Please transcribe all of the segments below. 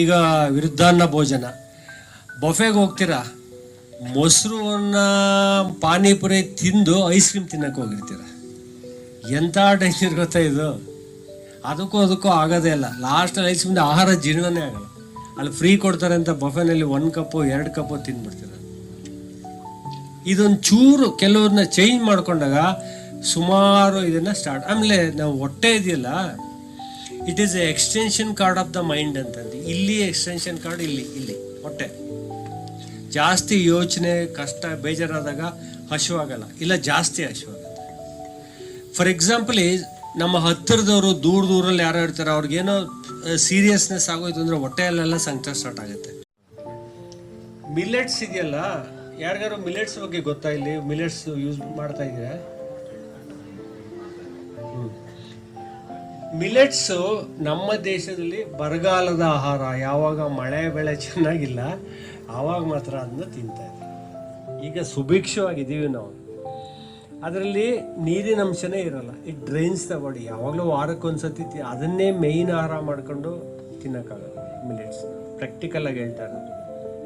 ಈಗ ವಿರುದ್ಧಾನ್ನ ಭೋಜನ ಬಫೆಗೆ ಹೋಗ್ತೀರಾ, ಮೊಸರನ್ನ ಪಾನಿಪುರಿ ತಿಂದು ಐಸ್ ಕ್ರೀಮ್ ತಿನ್ನಕ್ಕೆ ಹೋಗಿರ್ತೀರ. ಎಂಥ ಡೇಂಜರ್ ಗೊತ್ತಾ ಇದು. ಅದಕ್ಕೂ ಆಗೋದೇ ಇಲ್ಲ. ಲಾಸ್ಟಲ್ಲಿ ಐಸ್ ಕ್ರೀಮ್ ಆಹಾರ ಜೀರ್ಣನೇ ಆಗಲ್ಲ. ಅಲ್ಲಿ ಫ್ರೀ ಕೊಡ್ತಾರೆ ಅಂತ ಬಫೆನಲ್ಲಿ 1 ಕಪ್ಪು 2 ಕಪ್ಪು ತಿಂದ್ಬಿಡ್ತೀರ. ಇದೊಂದು ಚೂರು ಕೆಲವ್ರನ್ನ ಚೇಂಜ್ ಮಾಡ್ಕೊಂಡಾಗ ಸುಮಾರು ಇದನ್ನು ಸ್ಟಾರ್ಟ್. ಆಮೇಲೆ ನಾವು ಹೊಟ್ಟೆ ಇದೆಯಲ್ಲ, it is A extension cord of the mind ಅಂತಂದು. ಇಲ್ಲಿ ಎಕ್ಸ್ಟೆನ್ಷನ್ ಕಾರ್ಡ್, ಇಲ್ಲಿ ಹೊಟ್ಟೆ. ಜಾಸ್ತಿ ಯೋಚನೆ, ಕಷ್ಟ, ಬೇಜಾರಾದಾಗ ಹಸಿವಾಗಲ್ಲ, ಇಲ್ಲ ಜಾಸ್ತಿ ಹಸಿವಾಗುತ್ತೆ. ಫಾರ್ ಎಕ್ಸಾಂಪಲ್, ನಮ್ಮ ಹತ್ತಿರದವರು ದೂರಲ್ಲಿ ಯಾರು ಇರ್ತಾರೆ, ಅವ್ರಿಗೇನೋ ಸೀರಿಯಸ್ನೆಸ್ ಆಗೋಯ್ತು ಅಂದರೆ ಹೊಟ್ಟೆಯಲ್ಲೆಲ್ಲ ಸಂಕಟ ಸ್ಟಾರ್ಟ್ ಆಗುತ್ತೆ. ಮಿಲೆಟ್ಸ್ ಇದೆಯಲ್ಲ, ಯಾರಿಗಾರು ಮಿಲೆಟ್ಸ್ ಬಗ್ಗೆ ಗೊತ್ತಾ? ಇಲ್ಲಿ ಮಿಲೆಟ್ಸ್ ಯೂಸ್ ಮಾಡ್ತಾ ಇದ್ದೀರಾ? ಮಿಲೆಟ್ಸು ನಮ್ಮ ದೇಶದಲ್ಲಿ ಬರಗಾಲದ ಆಹಾರ. ಯಾವಾಗ ಮಳೆ ಬೆಳೆ ಚೆನ್ನಾಗಿಲ್ಲ ಆವಾಗ ಮಾತ್ರ ಅದನ್ನ ತಿಂತಾ ಇದ್ದೀವಿ. ಈಗ ಸುಭಿಕ್ಷವಾಗಿದ್ದೀವಿ ನಾವು. ಅದರಲ್ಲಿ ನೀರಿನ ಅಂಶನೇ ಇರಲ್ಲ. It drains the body. ಯಾವಾಗಲೂ ವಾರಕ್ಕೊಂದ್ಸತಿ ಅದನ್ನೇ ಮೇಯ್ನ್ ಆಹಾರ ಮಾಡ್ಕೊಂಡು ತಿನ್ನೋಕ್ಕಾಗಲ್ಲ ಮಿಲೆಟ್ಸ್. ಪ್ರಾಕ್ಟಿಕಲ್ ಆಗಿ ಹೇಳ್ತಾ ಇರೋದು.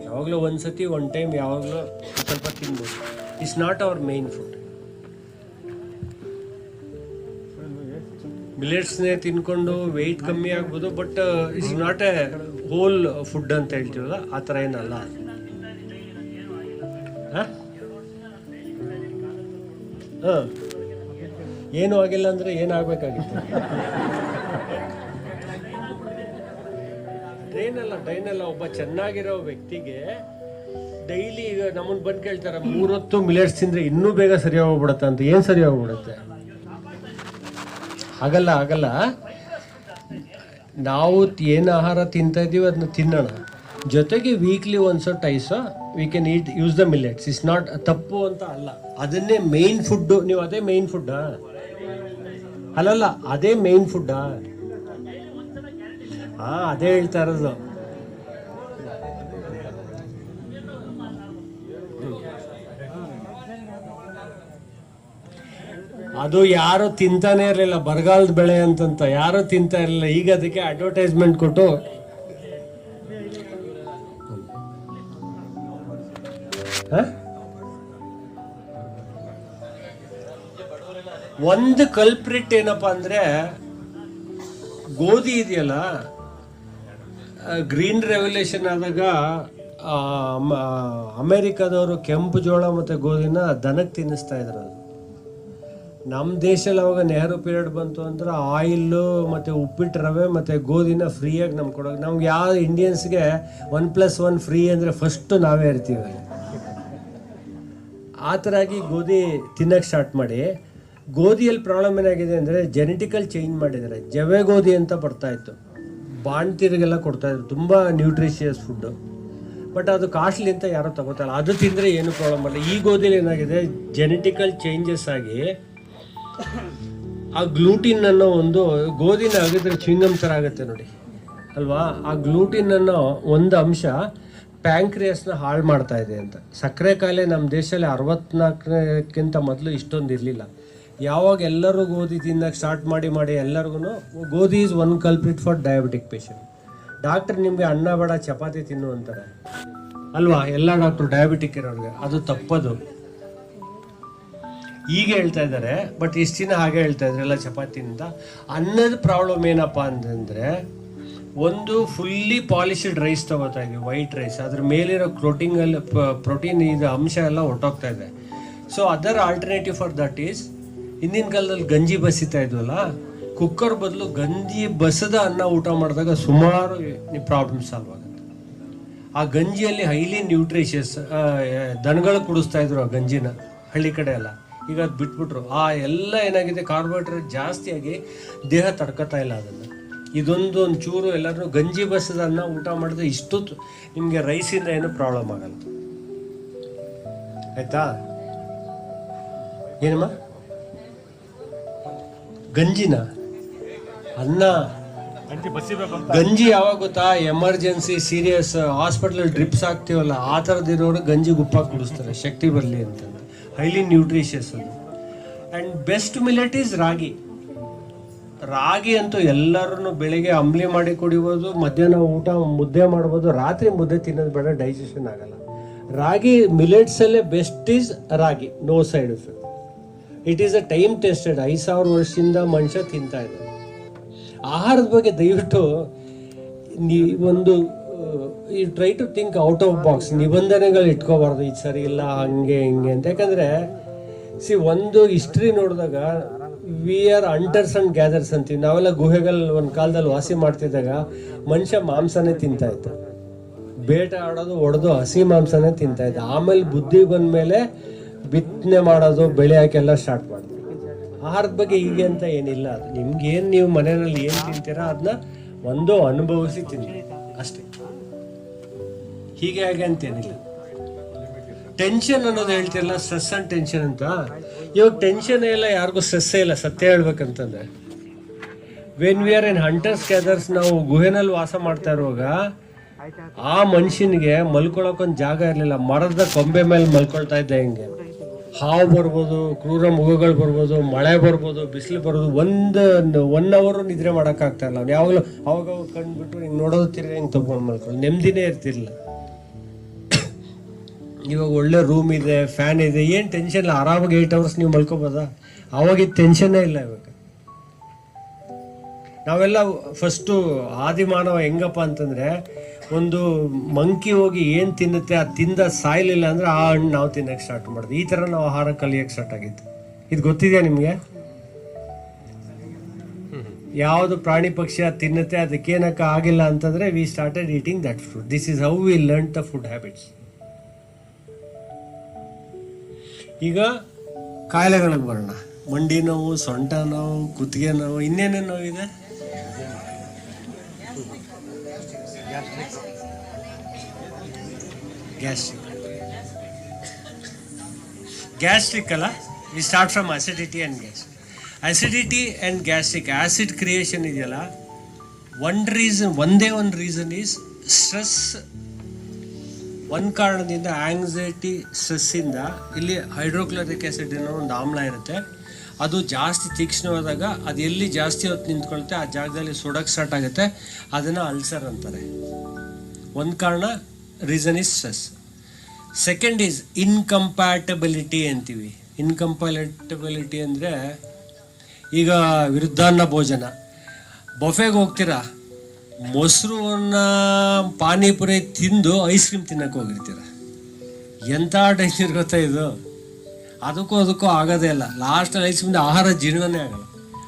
ಯಾವಾಗಲೂ ಒಂದ್ಸತಿ ಒನ್ ಟೈಮ್ ಯಾವಾಗಲೂ ಸ್ವಲ್ಪ ತಿನ್ಬೋದು. It's not our main food. ಮಿಲೆಟ್ಸ್ನೇ ತಿನ್ಕೊಂಡು ವೆಯ್ಟ್ ಕಮ್ಮಿ ಆಗ್ಬೋದು, but it's not a whole food ಅಂತ ಹೇಳ್ತೀವಲ್ಲ, ಆ ಥರ ಏನಲ್ಲ. ಏನು ಆಗಿಲ್ಲ ಅಂದರೆ ಏನಾಗಬೇಕಾಗಿತ್ತು? ಟ್ರೈನಲ್ಲ ಒಬ್ಬ ಚೆನ್ನಾಗಿರೋ ವ್ಯಕ್ತಿಗೆ ಡೈಲಿ ಈಗ ನಮ್ಮನ್ನು ಬಂದು ಕೇಳ್ತಾರೆ, 3 ಹೊತ್ತು ಮಿಲೆಟ್ಸ್ ತಿಂದರೆ ಇನ್ನೂ ಬೇಗ ಸರಿ ಹೋಗ್ಬಿಡುತ್ತೆ ಅಂತ. ಏನು ಸರಿ ಹೋಗ್ಬಿಡುತ್ತೆ? ಆಗಲ್ಲ. ನಾವು ಏನು ಆಹಾರ ತಿಂತಾ ಇದ್ದೀವಿ ಅದನ್ನ ತಿನ್ನೋಣ. ಜೊತೆಗೆ ವೀಕ್ಲಿ ಒನ್ಸೋ ಟೈಸೋ we can use the millets. It's not ತಪ್ಪು ಅಂತ ಅಲ್ಲ. ಅದನ್ನೇ ಮೇಯ್ನ್ ಫುಡ್ಡು. ನೀವು ಅದೇ ಮೇಯ್ನ್ ಫುಡ್ಡಾ? ಅಲ್ಲಲ್ಲ, ಅದೇ ಮೇಯ್ನ್ ಫುಡ್ಡಾ? ಅದೇ ಹೇಳ್ತಾ ಇರೋದು. ಅದು ಯಾರು ತಿಂತಾನೆ ಇರಲಿಲ್ಲ, ಬರಗಾಲದ ಬೆಳೆ ಅಂತಂತ ಯಾರು ತಿಂತಾ ಇರಲಿಲ್ಲ. ಈಗ ಅದಕ್ಕೆ ಅಡ್ವರ್ಟೈಸ್ಮೆಂಟ್ ಕೊಟ್ಟು ಒಂದು ಕಲ್ಪ್ರಿಟ್ ಏನಪ್ಪಾ ಅಂದ್ರೆ, ಗೋಧಿ ಇದೆಯಲ್ಲ, ಗ್ರೀನ್ ರೆವಲ್ಯೂಷನ್ ಆದಾಗ ಅಮೇರಿಕಾದವರು ಕೆಂಪು ಜೋಳ ಮತ್ತು ಗೋಧಿನ ದನಕ್ಕೆ ತಿನ್ನಿಸ್ತಾ ಇದ್ರು. ಅದು ನಮ್ಮ ದೇಶದಲ್ಲಿ ಅವಾಗ ನೆಹರು ಪೀರಿಯಡ್ ಬಂತು ಅಂದ್ರೆ ಆಯಿಲ್ಲು ಮತ್ತು ಉಪ್ಪಿಟ್ಟು ರವೆ ಮತ್ತು ಗೋಧಿನ ಫ್ರೀಯಾಗಿ ನಮ್ಗೆ ಕೊಡೋಕೆ. ನಮ್ಗೆ ಯಾವ ಇಂಡಿಯನ್ಸ್ಗೆ 1+1 ಫ್ರೀ ಅಂದರೆ ಫಸ್ಟು ನಾವೇ ಇರ್ತೀವಿ ಅಲ್ಲಿ. ಆ ಥರ ಆಗಿ ಗೋಧಿ ತಿನ್ನೋಕ್ಕೆ ಸ್ಟಾರ್ಟ್ ಮಾಡಿ. ಗೋಧಿಯಲ್ಲಿ ಪ್ರಾಬ್ಲಮ್ ಏನಾಗಿದೆ ಅಂದರೆ ಜೆನೆಟಿಕಲ್ ಚೇಂಜ್ ಮಾಡಿದ್ದಾರೆ. ಜವೆ ಗೋಧಿ ಅಂತ ಬರ್ತಾಯಿತ್ತು, ಬಾಣ್ತಿರಿಗೆಲ್ಲ ಕೊಡ್ತಾಯಿದ್ರು, ತುಂಬ ನ್ಯೂಟ್ರಿಷಿಯಸ್ ಫುಡ್ಡು. ಬಟ್ ಅದು ಕಾಸ್ಟ್ಲಿ ಅಂತ ಯಾರೂ ತಗೋತಾಯಿಲ್ಲ. ಅದು ತಿಂದರೆ ಏನು ಪ್ರಾಬ್ಲಮ್ ಅಲ್ಲ. ಈ ಗೋಧಿಲಿ ಏನಾಗಿದೆ, ಜೆನೆಟಿಕಲ್ ಚೇಂಜಸ್ ಆಗಿ ಆ ಗ್ಲೂಟಿನ್ ಅನ್ನೋ ಒಂದು, ಗೋಧಿನ ಆಗಿದ್ರೆ ಚ್ವಿಂಗಮ್ ಥರ ಆಗುತ್ತೆ ನೋಡಿ ಅಲ್ವಾ. ಆ ಗ್ಲೂಟಿನ್ ಅನ್ನೋ ಒಂದು ಅಂಶ ಪ್ಯಾಂಕ್ರಿಯಸ್ನ ಹಾಳು ಮಾಡ್ತಾ ಇದೆ ಅಂತ. ಸಕ್ಕರೆ ಕಾಯಿಲೆ ನಮ್ಮ ದೇಶದಲ್ಲಿ 64ಕ್ಕಿಂತ ಮೊದಲು ಇಷ್ಟೊಂದು ಇರಲಿಲ್ಲ. ಯಾವಾಗ ಎಲ್ಲರೂ ಗೋಧಿ ತಿನ್ನೋಕ್ಕೆ ಸ್ಟಾರ್ಟ್ ಮಾಡಿ ಎಲ್ಲರಿಗೂ ಗೋಧಿ is one culprit for diabetic patient. Doctor ನಿಮಗೆ ಅನ್ನ ಬೇಡ ಚಪಾತಿ ತಿನ್ನು ಅಂತಾರೆ ಅಲ್ವಾ, ಎಲ್ಲ ಡಾಕ್ಟ್ರು ಡಯಾಬಿಟಿಕ್ ಇರೋರಿಗೆ. ಅದು ತಪ್ಪದು. ಈಗ ಹೇಳ್ತಾ ಇದ್ದಾರೆ, ಬಟ್ ಇಷ್ಟು ದಿನ ಹಾಗೆ ಹೇಳ್ತಾ ಇದ್ರು ಎಲ್ಲ ಚಪಾತಿಯಿಂದ. ಅನ್ನದ ಪ್ರಾಬ್ಲಮ್ ಏನಪ್ಪ ಅಂತಂದರೆ, ಒಂದು ಫುಲ್ಲಿ ಪಾಲಿಶ್ಡ್ ರೈಸ್ ತಗೋತಾ ಇದ್ವಿ, ವೈಟ್ ರೈಸ್. ಅದ್ರ ಮೇಲಿರೋ ಪ್ರೋಟೀನ್ ಇದು ಅಂಶ ಎಲ್ಲ ಹೊರಟೋಗ್ತಾ ಇದೆ. So other alternative for that is, ಹಿಂದಿನ ಕಾಲದಲ್ಲಿ ಗಂಜಿ ಬಸಿತಾ ಇದ್ವಲ್ಲ, ಕುಕ್ಕರ್ ಬದಲು ಗಂಜಿ ಬಸದ ಅನ್ನ ಊಟ ಮಾಡಿದಾಗ ಸುಮಾರು ಪ್ರಾಬ್ಲಮ್ ಸಾಲ್ವ್ ಆಗುತ್ತೆ. ಆ ಗಂಜಿಯಲ್ಲಿ ಹೈಲಿ ನ್ಯೂಟ್ರಿಷಿಯಸ್, ದನಗಳು ಕುಡಿಸ್ತಾ ಇದ್ರು ಆ ಗಂಜಿನ ಹಳ್ಳಿ ಕಡೆ ಎಲ್ಲ. ಈಗ ಅದು ಬಿಟ್ಬಿಟ್ರು. ಆ ಎಲ್ಲ ಏನಾಗಿದೆ, ಕಾರ್ಬೋಹೈಡ್ರೇಟ್ ಜಾಸ್ತಿಯಾಗಿ ದೇಹ ತಡ್ಕೊತಾ ಇಲ್ಲ ಅದನ್ನು. ಇದೊಂದು ಚೂರು ಎಲ್ಲರೂ ಗಂಜಿ ಬಸದ ಅನ್ನ ಊಟ ಮಾಡಿದ್ರೆ ಇಷ್ಟು ನಿಮಗೆ ರೈಸಿಂದ ಏನು ಪ್ರಾಬ್ಲಮ್ ಆಗಲ್ಲ. ಆಯ್ತಾ? ಏನಮ್ಮ? ಗಂಜಿನ ಅನ್ನ ಗಂಜಿ ಯಾವಾಗ ಗೊತ್ತಾ? ಎಮರ್ಜೆನ್ಸಿ ಸೀರಿಯಸ್ ಹಾಸ್ಪಿಟಲ್ ಡ್ರಿಪ್ಸ್ ಹಾಕ್ತೀವಲ್ಲ, ಆ ಥರದಿರೋರು ಗಂಜಿ ಗುಪ್ಪಾಗಿ ಕುಡಿಸ್ತಾರೆ ಶಕ್ತಿ ಬರಲಿ ಅಂತ. ಹೈಲಿ ನ್ಯೂಟ್ರಿಷಿಯಸ್ ಅದು. ಆ್ಯಂಡ್ ಬೆಸ್ಟ್ ಮಿಲೆಟ್ ಈಸ್ ರಾಗಿ. ರಾಗಿ ಅಂತೂ ಎಲ್ಲರೂ ಬೆಳಿಗ್ಗೆ ಅಂಬ್ಲಿ ಮಾಡಿ ಕುಡಿಬೋದು, ಮಧ್ಯಾಹ್ನ ಊಟ ಮುದ್ದೆ ಮಾಡ್ಬೋದು, ರಾತ್ರಿ ಮುದ್ದೆ ತಿನ್ನೋದು ಬೇಡ, ಡೈಜೆಷನ್ ಆಗಲ್ಲ. ರಾಗಿ ಮಿಲೆಟ್ಸಲ್ಲೇ best is ragi, no side effect. It is a time tested. 5,000 ವರ್ಷದಿಂದ ಮನುಷ್ಯ ತಿಂತಾ ಇದ್ದಾರೆ. ಆಹಾರದ ಬಗ್ಗೆ ದಯವಿಟ್ಟು ಒಂದು ಈ try to think out of box. ನಿಬಂಧನೆಗಳು ಇಟ್ಕೋಬಾರ್ದು, ಇದು ಸರಿ ಇಲ್ಲ ಹಂಗೆ ಹಿಂಗೆ ಅಂತ. ಯಾಕಂದರೆ ಒಂದು ಹಿಸ್ಟ್ರಿ ನೋಡಿದಾಗ ವಿ ಆರ್ ಅಂಟರ್ಸ್ ಅಂಡ್ ಗ್ಯಾದರ್ಸ್ ಅಂತೀವಿ. ನಾವೆಲ್ಲ ಗುಹೆಗಳು ಒಂದು ಕಾಲದಲ್ಲಿ ವಾಸಿ ಮಾಡ್ತಿದ್ದಾಗ ಮನುಷ್ಯ ಮಾಂಸನೇ ತಿಂತಾ ಇದ್ದ, ಬೇಟೆ ಆಡೋದು ಹೊಡೆದು ಹಸಿ ಮಾಂಸನೇ ತಿಂತಾ ಇದ್ದ. ಆಮೇಲೆ ಬುದ್ಧಿ ಬಂದಮೇಲೆ ಬಿತ್ತನೆ ಮಾಡೋದು, ಬೆಳೆ ಹಾಕೆಲ್ಲ ಸ್ಟಾರ್ಟ್ ಮಾಡಿದ್ವಿ. ಆಹಾರದ ಬಗ್ಗೆ ಹೀಗೆ ಅಂತ ಏನಿಲ್ಲ. ಅದು ನಿಮ್ಗೇನು ನೀವು ಮನೆಯಲ್ಲಿ ಏನು ತಿಂತೀರಾ ಅದನ್ನ ಒಂದು ಅನುಭವಿಸಿ ತಿನ್ನಿ ಅಷ್ಟೇ, ಹೀಗೆ ಹಾಗೆ ಅಂತೇನಿಲ್ಲ. ಟೆನ್ಷನ್ ಅನ್ನೋದು ಹೇಳ್ತಿರಲ್ಲ, ಸ್ಟ್ರೆಸ್ ಅಂಡ್ ಟೆನ್ಷನ್ ಅಂತ. ಇವಾಗ ಟೆನ್ಷನ್ ಇಲ್ಲ, ಯಾರಿಗೂ ಸ್ಟ್ರೆಸ್ಸೇ ಇಲ್ಲ. ಸತ್ಯ ಹೇಳ್ಬೇಕಂತಂದ್ರೆ when we are in hunters gatherers, ನಾವು ಗುಹೆನಲ್ಲಿ ವಾಸ ಮಾಡ್ತಾ ಇರುವಾಗ ಆ ಮನುಷ್ಯನಿಗೆ ಮಲ್ಕೊಳಕ್ಕೊಂದು ಜಾಗ ಇರಲಿಲ್ಲ. ಮರದ ಕೊಂಬೆ ಮೇಲೆ ಮಲ್ಕೊಳ್ತಾ ಇದ್ದ. ಹೆಂಗೆ ಹಾವು ಬರ್ಬೋದು, ಕ್ರೂರ ಮೃಗಗಳು ಬರ್ಬೋದು, ಮಳೆ ಬರ್ಬೋದು, ಬಿಸಿಲು ಬರ್ಬೋದು. 1 ಅವರ್ ನಿದ್ರೆ ಮಾಡೋಕ್ಕಾಗ್ತಾ ಇಲ್ಲ. ಅವ್ನು ಯಾವಾಗಲೂ ಅವಾಗ ಕಂಡುಬಿಟ್ಟು ಹಿಂಗೆ ನೋಡೋದು, ತಿರ್ಗಿ ಹಿಂಗೆ ತಗೊಂಡು ಮಲ್ಕೊಳ್ಳಿ, ನೆಮ್ಮದಿನೇ ಇರ್ತಿರ್ಲಿಲ್ಲ. ಇವಾಗ ಒಳ್ಳೆ ರೂಮ್ ಇದೆ, ಫ್ಯಾನ್ ಇದೆ, ಏನು ಟೆನ್ಷನ್ ಇಲ್ಲ, ಆರಾಮಾಗಿ 8 ಅವರ್ಸ್ ನೀವು ಮಲ್ಕೋಬೋದಾ? ಅವಾಗಿದ್ದು ಟೆನ್ಷನ್ನೇ ಇಲ್ಲ. ಇವಾಗ ನಾವೆಲ್ಲ ಫಸ್ಟು ಆದಿಮಾನವ ಹೆಂಗಪ್ಪ ಅಂತಂದರೆ, ಒಂದು ಮಂಕಿ ಹೋಗಿ ಏನು ತಿನ್ನುತ್ತೆ ಅದು ತಿಂದ ಸಾಯ್ಲಿಲ್ಲ ಅಂದರೆ ಆ ಹಣ್ಣು ನಾವು ತಿನ್ನೋಕ್ಕೆ ಸ್ಟಾರ್ಟ್ ಮಾಡಿದ್ವಿ. ಈ ಥರ ನಾವು ಆಹಾರ ಕಲಿಯೋಕ್ಕೆ ಸ್ಟಾರ್ಟ್ ಆಗಿತ್ತು. ಇದು ಗೊತ್ತಿದೆಯಾ ನಿಮಗೆ? ಯಾವುದು ಪ್ರಾಣಿ ಪಕ್ಷಿ ಅದು ತಿನ್ನುತ್ತೆ, ಅದಕ್ಕೇನಕ್ಕೆ ಆಗಿಲ್ಲ ಅಂತಂದರೆ we started eating that food. This is how we learn the food habits. ಈಗ ಕಾಯಿಲೆಗಳಿಗೆ ಬರೋಣ. ಮಂಡಿ ನೋವು, ಸೊಂಟ ನೋವು, ಕುತ್ತಿಗೆ ನೋವು, ಇನ್ನೇನೇನು ನೋವಿದೆ? ಗ್ಯಾಸ್ಟ್ರಿಕ್ ಅಲ್ಲ. We start from acidity and gastric. Acidity and gastric, acid creation ಇದೆಯಲ್ಲ, ಒಂದೇ ಒಂದು ರೀಸನ್ ಈಸ್ ಸ್ಟ್ರೆಸ್. ಒಂದು ಕಾರಣದಿಂದ ಆಂಗ್ಸೈಟಿ, ಸ್ಟ್ರೆಸ್ಸಿಂದ ಇಲ್ಲಿ ಹೈಡ್ರೋಕ್ಲೋರಿಕ್ ಆ್ಯಸಿಡ್ ಅನ್ನೋ ಒಂದು ಆಮ್ಲ ಇರುತ್ತೆ. ಅದು ಜಾಸ್ತಿ ತೀಕ್ಷ್ಣವಾದಾಗ ಅದು ಎಲ್ಲಿ ಜಾಸ್ತಿ ಹೊತ್ತು ನಿಂತ್ಕೊಳುತ್ತೆ ಆ ಜಾಗದಲ್ಲಿ ಸುಡೋಕ್ಕೆ ಸ್ಟಾರ್ಟ್ ಆಗುತ್ತೆ. ಅದನ್ನು ಅಲ್ಸರ್ ಅಂತಾರೆ. ಒಂದು ಕಾರಣ, reason is stress. Second is incompatibility ಅಂತೀವಿ. ಇನ್ಕಂಪ್ಯಾಟಬಿಲಿಟಿ ಅಂದರೆ, ಈಗ ವಿರುದ್ಧಾನ್ನ ಭೋಜನ, ಬಫೆಗೆ ಹೋಗ್ತೀರಾ, ಮೊಸರನ್ನ ಪಾನಿಪುರಿ ತಿಂದು ಐಸ್ ಕ್ರೀಮ್ ತಿನ್ನಕ್ಕೆ ಹೋಗಿರ್ತೀರ. ಎಂಥ ಡೇಂಜರ್ ಗೊತ್ತಾ ಇದು? ಅದಕ್ಕೂ ಆಗೋದೇ ಇಲ್ಲ. ಲಾಸ್ಟಲ್ಲಿ ಐಸ್ ಕ್ರೀಮ್ ಆಹಾರ ಜೀರ್ಣನೇ ಆಗಲ್ಲ.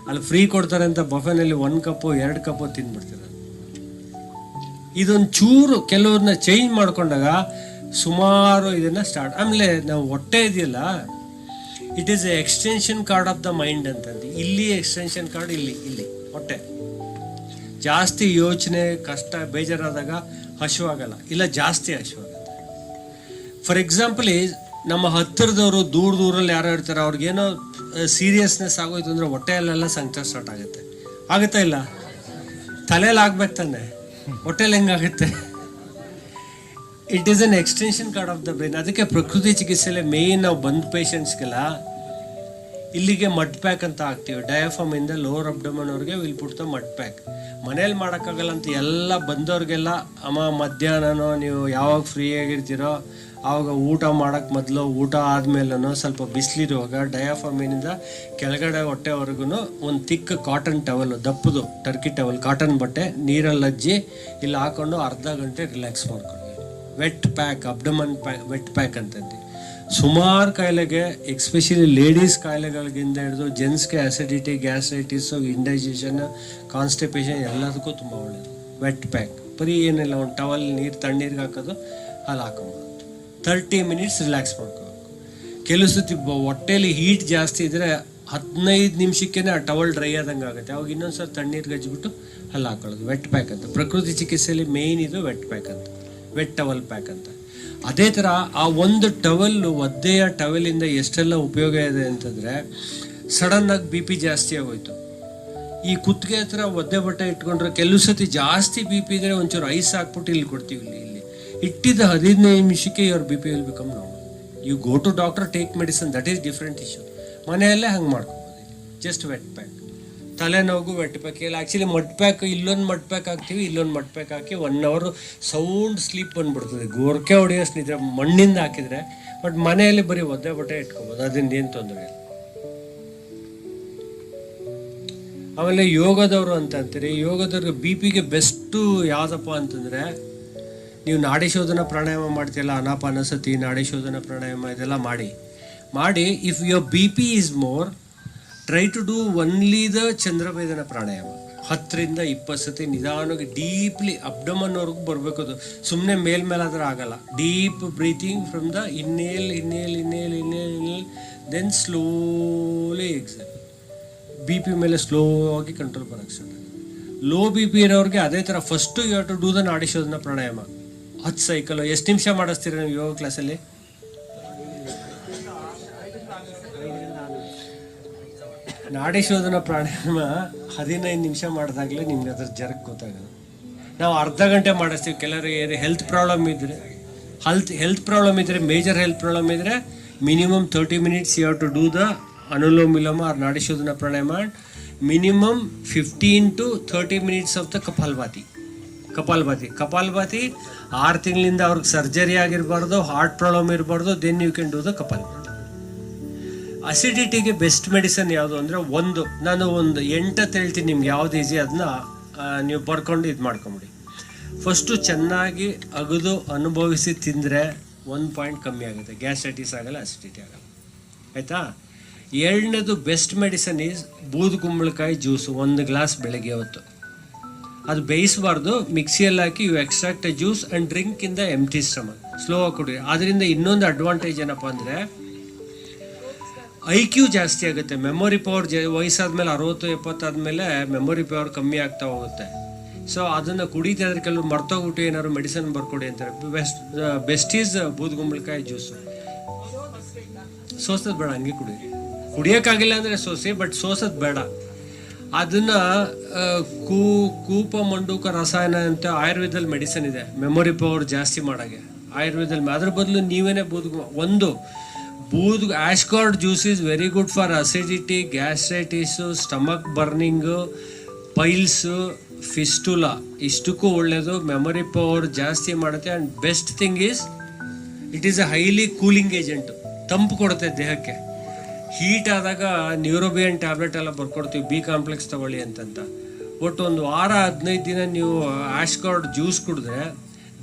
ಅಲ್ಲಿ ಫ್ರೀ ಕೊಡ್ತಾರೆ ಅಂತ ಬಫೆನಲ್ಲಿ 1 ಕಪ್ಪು 2 ಕಪ್ಪು ತಿಂದ್ಬಿಡ್ತೀರ. ಇದೊಂದು ಚೂರು ಕೆಲವ್ರನ್ನ ಚೇಂಜ್ ಮಾಡ್ಕೊಂಡಾಗ ಸುಮಾರು ಇದನ್ನು ಸ್ಟಾರ್ಟ್. ಆಮೇಲೆ ನಾವು ಹೊಟ್ಟೆ ಇದೆಯಲ್ಲ, it is A extension cord of the mind ಅಂತಂದು. ಇಲ್ಲಿ ಎಕ್ಸ್ಟೆನ್ಷನ್ ಕಾರ್ಡ್, ಇಲ್ಲಿ ಹೊಟ್ಟೆ. ಜಾಸ್ತಿ ಯೋಚನೆ, ಕಷ್ಟ, ಬೇಜಾರಾದಾಗ ಹಸಿವಾಗಲ್ಲ, ಇಲ್ಲ ಜಾಸ್ತಿ ಹಸಿವಾಗುತ್ತೆ. ಫಾರ್ ಎಕ್ಸಾಂಪಲ್, ನಮ್ಮ ಹತ್ತಿರದವರು ದೂರಲ್ಲಿ ಯಾರೋ ಇರ್ತಾರೆ, ಅವ್ರಿಗೇನೋ ಸೀರಿಯಸ್ನೆಸ್ ಆಗೋಯ್ತು ಅಂದರೆ ಹೊಟ್ಟೆಯಲ್ಲೆಲ್ಲ ಸಂಕಟ ಸ್ಟಾರ್ಟ್ ಆಗುತ್ತೆ. ಆಗುತ್ತಾ ಇಲ್ಲ? ತಲೆಯಲ್ಲಿ ಆಗ್ಬೇಕು ತಾನೆ, ಹೊಟ್ಟೆಲಿ ಹೆಂಗಾಗುತ್ತೆ? It is an extension cord of the brain. ಅದಕ್ಕೆ ಪ್ರಕೃತಿ ಚಿಕಿತ್ಸೆಯಲ್ಲಿ ಮೇಯ್ನ್ ನಾವು ಬಂದ ಪೇಷಂಟ್ಸ್ಗೆಲ್ಲ ಇಲ್ಲಿಗೆ ಮಡ್ ಪ್ಯಾಕ್ ಅಂತ ಹಾಕ್ತೀವಿ. ಡಯಾಫಾಮ್ ಇಂದ ಲೋವರ್ ಅಬ್ಡಮನ್ ಅವ್ರಿಗೆ will put the mud pack. ಮನೇಲಿ ಮಾಡೋಕ್ಕಾಗಲ್ಲ ಅಂತ ಎಲ್ಲ ಬಂದವ್ರಿಗೆಲ್ಲ, ಮಧ್ಯಾಹ್ನನೋ ನೀವು ಯಾವಾಗ ಫ್ರೀ ಆಗಿರ್ತೀರೋ ಆವಾಗ ಊಟ ಮಾಡೋಕ್ಕೆ ಮೊದಲು, ಊಟ ಆದಮೇಲೂ ಸ್ವಲ್ಪ ಬಿಸಿಲಿರುವಾಗ ಡಯಾಫಾಮಿನಿಂದ ಕೆಳಗಡೆ ಹೊಟ್ಟೆವರೆಗೂ ಒಂದು ತಿಕ್ಕ ಕಾಟನ್ ಟವಲ್, ದಪ್ಪದು ಟರ್ಕಿ ಟವಲ್, ಕಾಟನ್ ಬಟ್ಟೆ ನೀರಲ್ಲಿ ಅಜ್ಜಿ ಇಲ್ಲಿ ಹಾಕ್ಕೊಂಡು ಅರ್ಧ ಗಂಟೆ ರಿಲ್ಯಾಕ್ಸ್ ಮಾಡ್ಕೊಳ್ಳಿ. Wet pack, abdomen pack, wet pack ಅಂತಂದು ಸುಮಾರು ಕಾಯಿಲೆಗೆ, ಎಕ್ಸ್ಪೆಷಲಿ ಲೇಡೀಸ್ ಕಾಯಿಲೆಗಳಿಗಿಂದ ಹಿಡಿದು ಜೆಂಟ್ಸ್ಗೆ ಆ್ಯಸಿಡಿಟಿ, ಗ್ಯಾಸ್ಟ್ರೈಟಿಸು, ಇಂಡೈಜೆಷನ್, ಕಾನ್ಸ್ಟಿಪೇಷನ್ ಎಲ್ಲದಕ್ಕೂ ತುಂಬ ಒಳ್ಳೆಯದು ವೆಟ್ ಪ್ಯಾಕ್. ಬರೀ ಏನಿಲ್ಲ, ಒಂದು ಟವಲ್ ನೀರು ತಣ್ಣೀರಿಗೆ ಹಾಕೋದು, ಅಲ್ಲಿ ಹಾಕೋಬೋದು. 30 ಮಿನಿಟ್ಸ್ ರಿಲ್ಯಾಕ್ಸ್ ಮಾಡ್ಕೋಬೇಕು. ಕೆಲವು ಸತಿ ಹೊಟ್ಟೆಯಲ್ಲಿ ಹೀಟ್ ಜಾಸ್ತಿ ಇದ್ದರೆ 15 ನಿಮಿಷಕ್ಕೇ ಆ ಟವಲ್ ಡ್ರೈ ಆದಂಗೆ ಆಗುತ್ತೆ. ಅವಾಗ ಇನ್ನೊಂದು ಸಲ ತಣ್ಣೀರಿಗೆ ಹಚ್ಬಿಟ್ಟು ಅಲ್ಲಿ ಹಾಕೊಳ್ಳೋದು. ವೆಟ್ ಪ್ಯಾಕ್ ಅಂತ ಪ್ರಕೃತಿ ಚಿಕಿತ್ಸೆಯಲ್ಲಿ ಮೇಯ್ನ್ ಇದು ವೆಟ್ ಪ್ಯಾಕ್ ಅಂತ, ವೆಟ್ ಟವಲ್ ಪ್ಯಾಕ್ ಅಂತ. ಅದೇ ಥರ ಆ ಒಂದು ಟವಲ್ಲು, ಒದ್ದೆಯ ಟವಲಿಂದ ಎಷ್ಟೆಲ್ಲ ಉಪಯೋಗ ಇದೆ ಅಂತಂದರೆ, ಸಡನ್ನಾಗಿ BP ಜಾಸ್ತಿ ಆಗೋಯ್ತು, ಈ ಕುತ್ತಿಗೆ ಹತ್ರ ಒದ್ದೆ ಬಟ್ಟೆ ಇಟ್ಕೊಂಡ್ರೆ ಕೆಲವು ಸತಿ ಜಾಸ್ತಿ BP ಇದ್ದರೆ ಒಂಚೂರು ಐಸ್ ಹಾಕ್ಬಿಟ್ಟು ಇಲ್ಲಿ ಕೊಡ್ತೀವಿ. ಇಲ್ಲಿ ಇಟ್ಟಿದ್ದ 15 ನಿಮಿಷಕ್ಕೆ your BP will become normal. You go to doctor, take medicine, that is different issue. ಮನೆಯಲ್ಲೇ ಹಂಗೆ ಮಾಡ್ಕೋಬೋದು. ಜಸ್ಟ್ ವೆಟ್ ಪ್ಯಾಕ್ ತಲೆನೋವು ವೆಟ್ ಪ್ಯಾಕ್ ಇಲ್ಲ. ಆ್ಯಕ್ಚುಲಿ ಮಡ್ ಪ್ಯಾಕ್ ಇಲ್ಲೊಂದು ಮಡ್ ಪ್ಯಾಕ್ ಹಾಕ್ತೀವಿ, ಇಲ್ಲೊಂದು ಮಡ್ ಪ್ಯಾಕ್ ಹಾಕಿ 1 hour ಸೌಂಡ್ ಸ್ಲೀಪ್ ಬಂದುಬಿಡ್ತದೆ, ಗೋರ್ಕೆ ಹೊಡೆಯೋಷ್ಟು ನಿದ್ರೆ ಮಣ್ಣಿಂದ ಹಾಕಿದರೆ. ಬಟ್ ಮನೆಯಲ್ಲಿ ಬರೀ ಒದ್ದೆ ಬಟ್ಟೆ ಇಟ್ಕೊಬೋದು, ಅದರಿಂದ ಏನು ತೊಂದರೆ ಇಲ್ಲ. ಆಮೇಲೆ ಯೋಗದವರು ಅಂತ ಅಂತೀರಿ, ಯೋಗದವ್ರಿಗೆ ಬಿ ಪಿಗೆ ಬೆಸ್ಟು ಯಾವುದಪ್ಪ ಅಂತಂದರೆ, ನೀವು ನಾಡಿ ಶೋಧನ ಪ್ರಾಣಾಯಾಮ ಮಾಡ್ತೀಯಲ್ಲ, ಅನಾಪಾನಸತಿ, ನಾಡಿ ಶೋಧನ ಪ್ರಾಣಾಯಾಮ ಇದೆಲ್ಲ ಮಾಡಿ if your B P is more, try to do only the ಚಂದ್ರಭೇದನ ಪ್ರಾಣಾಯಾಮ. 10-20 ಸತಿ ನಿಧಾನವಾಗಿ ಡೀಪ್ಲಿ ಅಬ್ಡಮನ್ವರೆಗೂ ಬರಬೇಕು. ಅದು ಸುಮ್ಮನೆ ಮೇಲ್ಮೇಲಾದ್ರೆ ಆಗಲ್ಲ. Deep breathing from the inhale then slowly exhale. B P ಮೇಲೆ ಸ್ಲೋ ಆಗಿ ಕಂಟ್ರೋಲ್ ಬರೋಕ್ಕೆ ಸ್ಟಾರ್ಟ್ ಆಗುತ್ತೆ. ಲೋ ಬಿ ಪಿ ಇರೋರಿಗೆ ಅದೇ ಥರ first you have to do the ನಾಡಿ ಶೋಧನ ಪ್ರಾಣಾಯಾಮ. 10 ಸೈಕಲ್. ಎಷ್ಟು ನಿಮಿಷ ಮಾಡಿಸ್ತೀರ ನೀವು ಯೋಗ ಕ್ಲಾಸಲ್ಲಿ? ನಾಡಿ ಶೋಧನ ಪ್ರಾಣಾಯಾಮ 15 ನಿಮಿಷ ಮಾಡಿದಾಗಲೇ ನಿಮ್ಗೆ ಅದ್ರ ಜರಕ್ಕೆ ಗೊತ್ತಾಗೋದು. ನಾವು ಅರ್ಧ ಗಂಟೆ ಮಾಡಿಸ್ತೀವಿ. ಕೆಲವರಿಗೆ ಹೆಲ್ತ್ ಪ್ರಾಬ್ಲಮ್ ಇದ್ದರೆ, ಮೇಜರ್ ಹೆಲ್ತ್ ಪ್ರಾಬ್ಲಮ್ ಇದ್ದರೆ minimum 30 minutes you have to do the ಅನುಲೋಮ ವಿಲೋಮ ಆರ್ ನಾಡಿ ಶೋಧನ ಪ್ರಾಣಾಯಾಮ. Minimum 15 to 30 minutes of the ಕಪಾಲಭಾತಿ. 6 ತಿಂಗಳಿಂದ ಅವ್ರಿಗೆ ಸರ್ಜರಿ ಆಗಿರಬಾರ್ದು, ಹಾರ್ಟ್ ಪ್ರಾಬ್ಲಮ್ ಇರಬಾರ್ದು, then you can do the ಕಪಾಲಭಾತಿ. ಅಸಿಡಿಟಿಗೆ ಬೆಸ್ಟ್ ಮೆಡಿಸನ್ ಯಾವುದು ಅಂದರೆ, ನಾನು ಒಂದು 8 ಹೇಳ್ತೀನಿ ನಿಮ್ಗೆ ಯಾವ್ದು ಈಸಿ ಅದನ್ನ ನೀವು ಬರ್ಕೊಂಡು ಇದು ಮಾಡ್ಕೊಂಬಿಡಿ. ಫಸ್ಟು ಚೆನ್ನಾಗಿ ಅಗದು ಅನುಭವಿಸಿ ತಿಂದರೆ 1 point ಕಮ್ಮಿ ಆಗುತ್ತೆ, ಗ್ಯಾಸ್ಟ್ರೈಟಿಸ್ ಆಗಲ್ಲ, ಅಸಿಡಿಟಿ ಆಗಲ್ಲ. ಆಯಿತಾ? 2ನೇದು ಬೆಸ್ಟ್ ಮೆಡಿಸನ್ ಈಸ್ ಬೂದುಗುಂಬಳಕಾಯಿ ಜ್ಯೂಸು. 1 glass ಬೆಳಗ್ಗೆ ಹೊತ್ತು. ಅದು ಬೇಯಿಸಬಾರ್ದು, ಮಿಕ್ಸಿಯಲ್ಲಿ ಹಾಕಿ you extract a juice and drink in the empty stomach. Slow ಆಗಿ ಕುಡಿ. ಅದರಿಂದ ಇನ್ನೊಂದು ಅಡ್ವಾಂಟೇಜ್ ಏನಪ್ಪ ಅಂದರೆ, IQ ಜಾಸ್ತಿ ಆಗುತ್ತೆ. ಮೆಮೊರಿ ಪವರ್ ವಯಸ್ಸಾದ್ಮೇಲೆ 60-70 ಆದಮೇಲೆ ಮೆಮೊರಿ ಪವರ್ ಕಮ್ಮಿ ಆಗ್ತಾ ಹೋಗುತ್ತೆ. ಸೊ ಅದನ್ನು ಕುಡಿತಾ ಇದ್ರೆ ಕೆಲವು ಮರ್ತೋಗ್ಬಿಟ್ಟು ಏನಾದ್ರು ಮೆಡಿಸನ್ ಬರ್ಕೊಡಿ ಅಂತಾರೆ. ಬೆಸ್ಟ್ ಈಸ್ ಬೂದುಗುಂಬಳಕಾಯಿ ಜ್ಯೂಸು. ಸೋಸೋದು ಬೇಡ, ಹಂಗೆ ಕುಡಿಯೋಕ್ಕಾಗಿಲ್ಲ ಅಂದರೆ ಸೋಸಿ, ಬಟ್ ಸೋಸೋದು ಬೇಡ. ಅದನ್ನು ಕೂಪ ಮಂಡೂಕ ರಸಾಯನ ಅಂತ ಆಯುರ್ವೇದದಲ್ಲಿ ಮೆಡಿಸನ್ ಇದೆ, ಮೆಮೊರಿ ಪವರ್ ಜಾಸ್ತಿ ಮಾಡೋಕ್ಕೆ ಆಯುರ್ವೇದದಲ್ಲಿ. ಅದ್ರ ಬದಲು ನೀವೇನೇ ash gourd juice is very good for acidity, gastritis, stomach burning, piles, fistula, ಇಷ್ಟಕ್ಕೂ ಒಳ್ಳೆಯದು. ಮೆಮೊರಿ ಪವರ್ ಜಾಸ್ತಿ ಮಾಡುತ್ತೆ. And best thing is it is a highly cooling agent. ತಂಪು ಕೊಡುತ್ತೆ ದೇಹಕ್ಕೆ. ಹೀಟ್ ಆದಾಗ ನ್ಯೂರೋಬಿಯನ್ ಟ್ಯಾಬ್ಲೆಟ್ ಎಲ್ಲ ಬರ್ಕೊಡ್ತೀವಿ, ಬಿ ಕಾಂಪ್ಲೆಕ್ಸ್ ತೊಗೊಳ್ಳಿ ಅಂತಂತ. ಒಟ್ಟು 1 ವಾರ 15 ದಿನ ನೀವು ಆಶ್ಕಾರ್ಡ್ ಜ್ಯೂಸ್ ಕುಡಿದ್ರೆ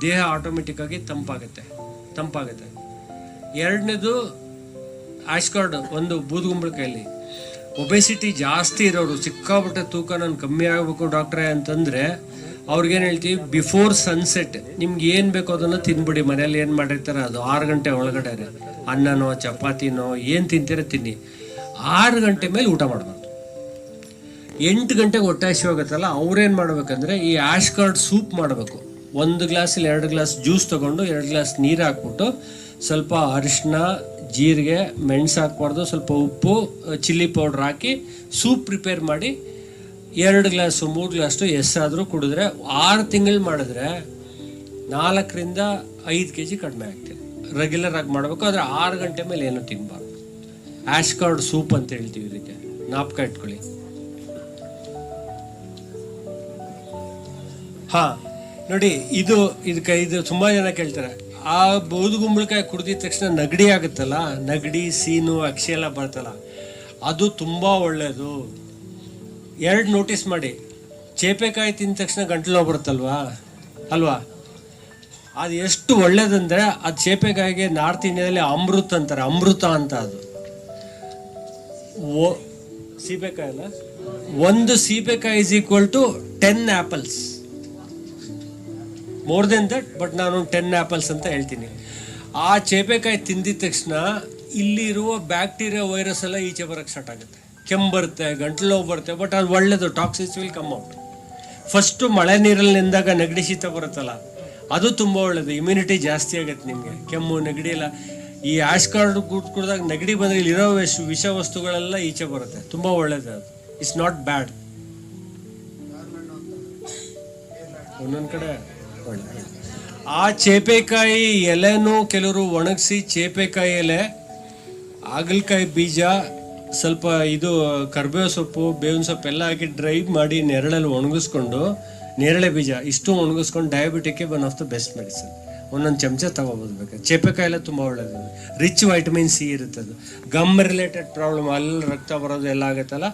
ದೇಹ ಆಟೋಮೆಟಿಕ್ಕಾಗಿ ತಂಪಾಗುತ್ತೆ. 2ನೇದು ಆಶ್ಕಾರ್ಡ್, ಒಂದು ಬೂದುಗುಂಬಳಕಾಯಲ್ಲಿ. ಒಬೆಸಿಟಿ ಜಾಸ್ತಿ ಇರೋರು, ಸಿಕ್ಕಾಬಿಟ್ಟೆ ತೂಕ ನಾನು ಕಮ್ಮಿ ಆಗಬೇಕು ಡಾಕ್ಟ್ರೇ ಅಂತಂದರೆ ಅವ್ರಿಗೇನು ಹೇಳ್ತೀವಿ, ಬಿಫೋರ್ ಸನ್ಸೆಟ್ ನಿಮ್ಗೆ ಏನು ಬೇಕೋ ಅದನ್ನು ತಿನ್ಬಿಡಿ. ಮನೇಲಿ ಏನು ಮಾಡಿರ್ತಾರೆ ಅದು 6 ಗಂಟೆ ಒಳಗಡೆ ಅನ್ನನೋ ಚಪಾತಿನೋ ಏನು ತಿಂತೀರ ತಿನ್ನಿ. 6 ಗಂಟೆ ಮೇಲೆ ಊಟ ಮಾಡಬಾರ್ದು. 8 ಗಂಟೆಗೆ ಹೊಟ್ಟೆ ಹಸಿವಾಗುತ್ತಲ್ಲ, ಅವ್ರೇನು ಮಾಡಬೇಕಂದ್ರೆ ಈ ಆಶ್ಕಾರ್ಡ್ ಸೂಪ್ ಮಾಡಬೇಕು. 1 ಗ್ಲಾಸಲ್ಲಿ 2 ಗ್ಲಾಸ್ ಜ್ಯೂಸ್ ತೊಗೊಂಡು 2 ಗ್ಲಾಸ್ ನೀರು ಹಾಕ್ಬಿಟ್ಟು ಸ್ವಲ್ಪ ಅರಿಶಿನ, ಜೀರಿಗೆ, ಮೆಣಸು ಹಾಕ್ಬಾರ್ದು, ಸ್ವಲ್ಪ ಉಪ್ಪು, ಚಿಲ್ಲಿ ಪೌಡ್ರ್ ಹಾಕಿ ಸೂಪ್ ಪ್ರಿಪೇರ್ ಮಾಡಿ 2 ಗ್ಲಾಸು 3 ಗ್ಲಾಸು ಎಷ್ಟಾದರೂ ಕುಡಿದ್ರೆ 6 ತಿಂಗಳು ಮಾಡಿದ್ರೆ 4 to 5 kg ಕಡಿಮೆ ಆಗ್ತದೆ. ರೆಗ್ಯುಲರ್ ಆಗಿ ಮಾಡಬೇಕು. ಆದರೆ 6 ಗಂಟೆ ಮೇಲೆ ಏನೂ ತಿನ್ನಬಾರ್ದು. ಆಶ್ಕಾರ್ಡ್ ಸೂಪ್ ಅಂತ ಹೇಳ್ತೀವಿ ಇದಕ್ಕೆ, ಜ್ಞಾಪಕ ಇಟ್ಕೊಳ್ಳಿ. ಹಾಂ ನೋಡಿ, ಇದು ತುಂಬ ಜನ ಕೇಳ್ತಾರೆ, ಆ ಬೂದುಗುಂಬಳಕಾಯಿ ಕುಡಿದಿದ ತಕ್ಷಣ ನೆಗಡಿ ಆಗುತ್ತಲ್ಲ, ನೆಗಡಿ, ಸೀನು, ಅಕ್ಷಿ ಎಲ್ಲ ಬರ್ತಲ್ಲ, ಅದು ತುಂಬ ಒಳ್ಳೆಯದು. 2 ನೋಟಿಸ್ ಮಾಡಿ. ಚೇಪೆಕಾಯಿ ತಿಂದ ತಕ್ಷಣ ಗಂಟಲು ನೋವು ಬರುತ್ತಲ್ವಾ ಅಲ್ವಾ? ಅದು ಎಷ್ಟು ಒಳ್ಳೇದಂದರೆ, ಅದು ಚೇಪೆಕಾಯಿಗೆ ನಾರ್ತ್ ಇಂಡಿಯಾದಲ್ಲಿ ಅಮೃತ ಅಂತಾರೆ, ಅಮೃತ ಅಂತ. ಅದು ಸೀಬೆಕಾಯಿ ಅಲ್ಲ, 1 ಸೀಬೆಕಾಯಿ is equal to 10 apples. More than that, but ನಾನು 10 apples ಅಂತ ಹೇಳ್ತೀನಿ. ಆ ಚೇಪೆಕಾಯಿ ತಿಂದಿದ ತಕ್ಷಣ ಇಲ್ಲಿರುವ ಬ್ಯಾಕ್ಟೀರಿಯಾ, ವೈರಸ್ ಎಲ್ಲ ಈಚೆ ಬರೋಕ್ಕೆ ಸ್ಟಾರ್ಟ್ ಆಗುತ್ತೆ. ಕೆಮ್ಮು ಬರುತ್ತೆ, ಗಂಟಲು ನೋವು ಬರುತ್ತೆ, ಬಟ್ ಅದು ಒಳ್ಳೆಯದು. Toxins will come out. First ಮಳೆ ನೀರಲ್ಲಿ ನೆಂದಾಗ ನೆಗಡಿ ಶೀತ ಬರುತ್ತಲ್ಲ, ಅದು ತುಂಬ ಒಳ್ಳೆಯದು. ಇಮ್ಯುನಿಟಿ ಜಾಸ್ತಿ ಆಗುತ್ತೆ ನಿಮಗೆ. ಕೆಮ್ಮು, ನೆಗಡಿ ಎಲ್ಲ ಈ ಆಶ್ಕಾರ್ಡ್ ಕುಡಿದಾಗ ನೆಗಡಿ ಬಂದರೆ ಇಲ್ಲಿರೋ ವಿಷ ವಸ್ತುಗಳೆಲ್ಲ ಈಚೆ ಬರುತ್ತೆ. ತುಂಬ ಒಳ್ಳೆಯದು ಅದು. It's not bad. ಒಂದೊಂದು ಕಡೆ ಒಳ್ಳೆ. ಆ ಚೇಪೆಕಾಯಿ ಎಲೆನೂ ಕೆಲವರು ಒಣಗಿಸಿ ಚೇಪೆಕಾಯಿ ಎಲೆ, ಹಾಗಲಕಾಯಿ ಬೀಜ, ಸ್ವಲ್ಪ ಇದು ಕರ್ಬೇವು ಸೊಪ್ಪು, ಬೇವಿನ ಸೊಪ್ಪು ಎಲ್ಲ ಹಾಕಿ ಡ್ರೈ ಮಾಡಿ ನೆರಳಲ್ಲಿ ಒಣಗಿಸ್ಕೊಂಡು, ನೇರಳೆ ಬೀಜ ಇಷ್ಟು ಒಣಗಿಸ್ಕೊಂಡು ಡಯಾಬಿಟಿಕ್ಗೆ one of the best medicine. ಒಂದೊಂದು ಚಮಚ ತಗೋಬೋದು ಬೇಕಾದ್ರೆ. ಚೇಪೆಕಾಯಿ ಎಲ್ಲ ತುಂಬ ಒಳ್ಳೆಯದು, ರಿಚ್ ವೈಟಮಿನ್ ಸಿ ಇರುತ್ತೆ. ಅದು ಗಮ್ ರಿಲೇಟೆಡ್ ಪ್ರಾಬ್ಲಮ್, ಅಲ್ಲಿ ರಕ್ತ ಬರೋದು ಎಲ್ಲ ಆಗುತ್ತಲ್ಲ,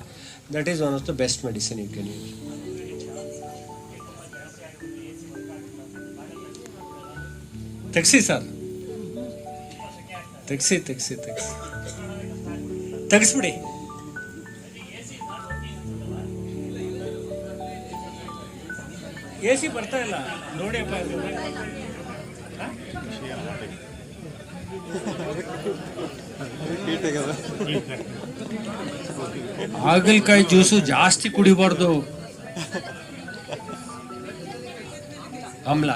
that is one of the best medicine you can use. ತೆಗ್ಸಿ ಸರ್, ತೆಗಿಸ್ಬಿಡಿ. AC ಬರ್ತಾ ಇಲ್ಲ ನೋಡಿ ಅಪ್ಪ. ಹಾಗಲಕಾಯಿ ಜ್ಯೂಸು ಜಾಸ್ತಿ ಕುಡಿಬಾರ್ದು, ಆಮ್ಲ.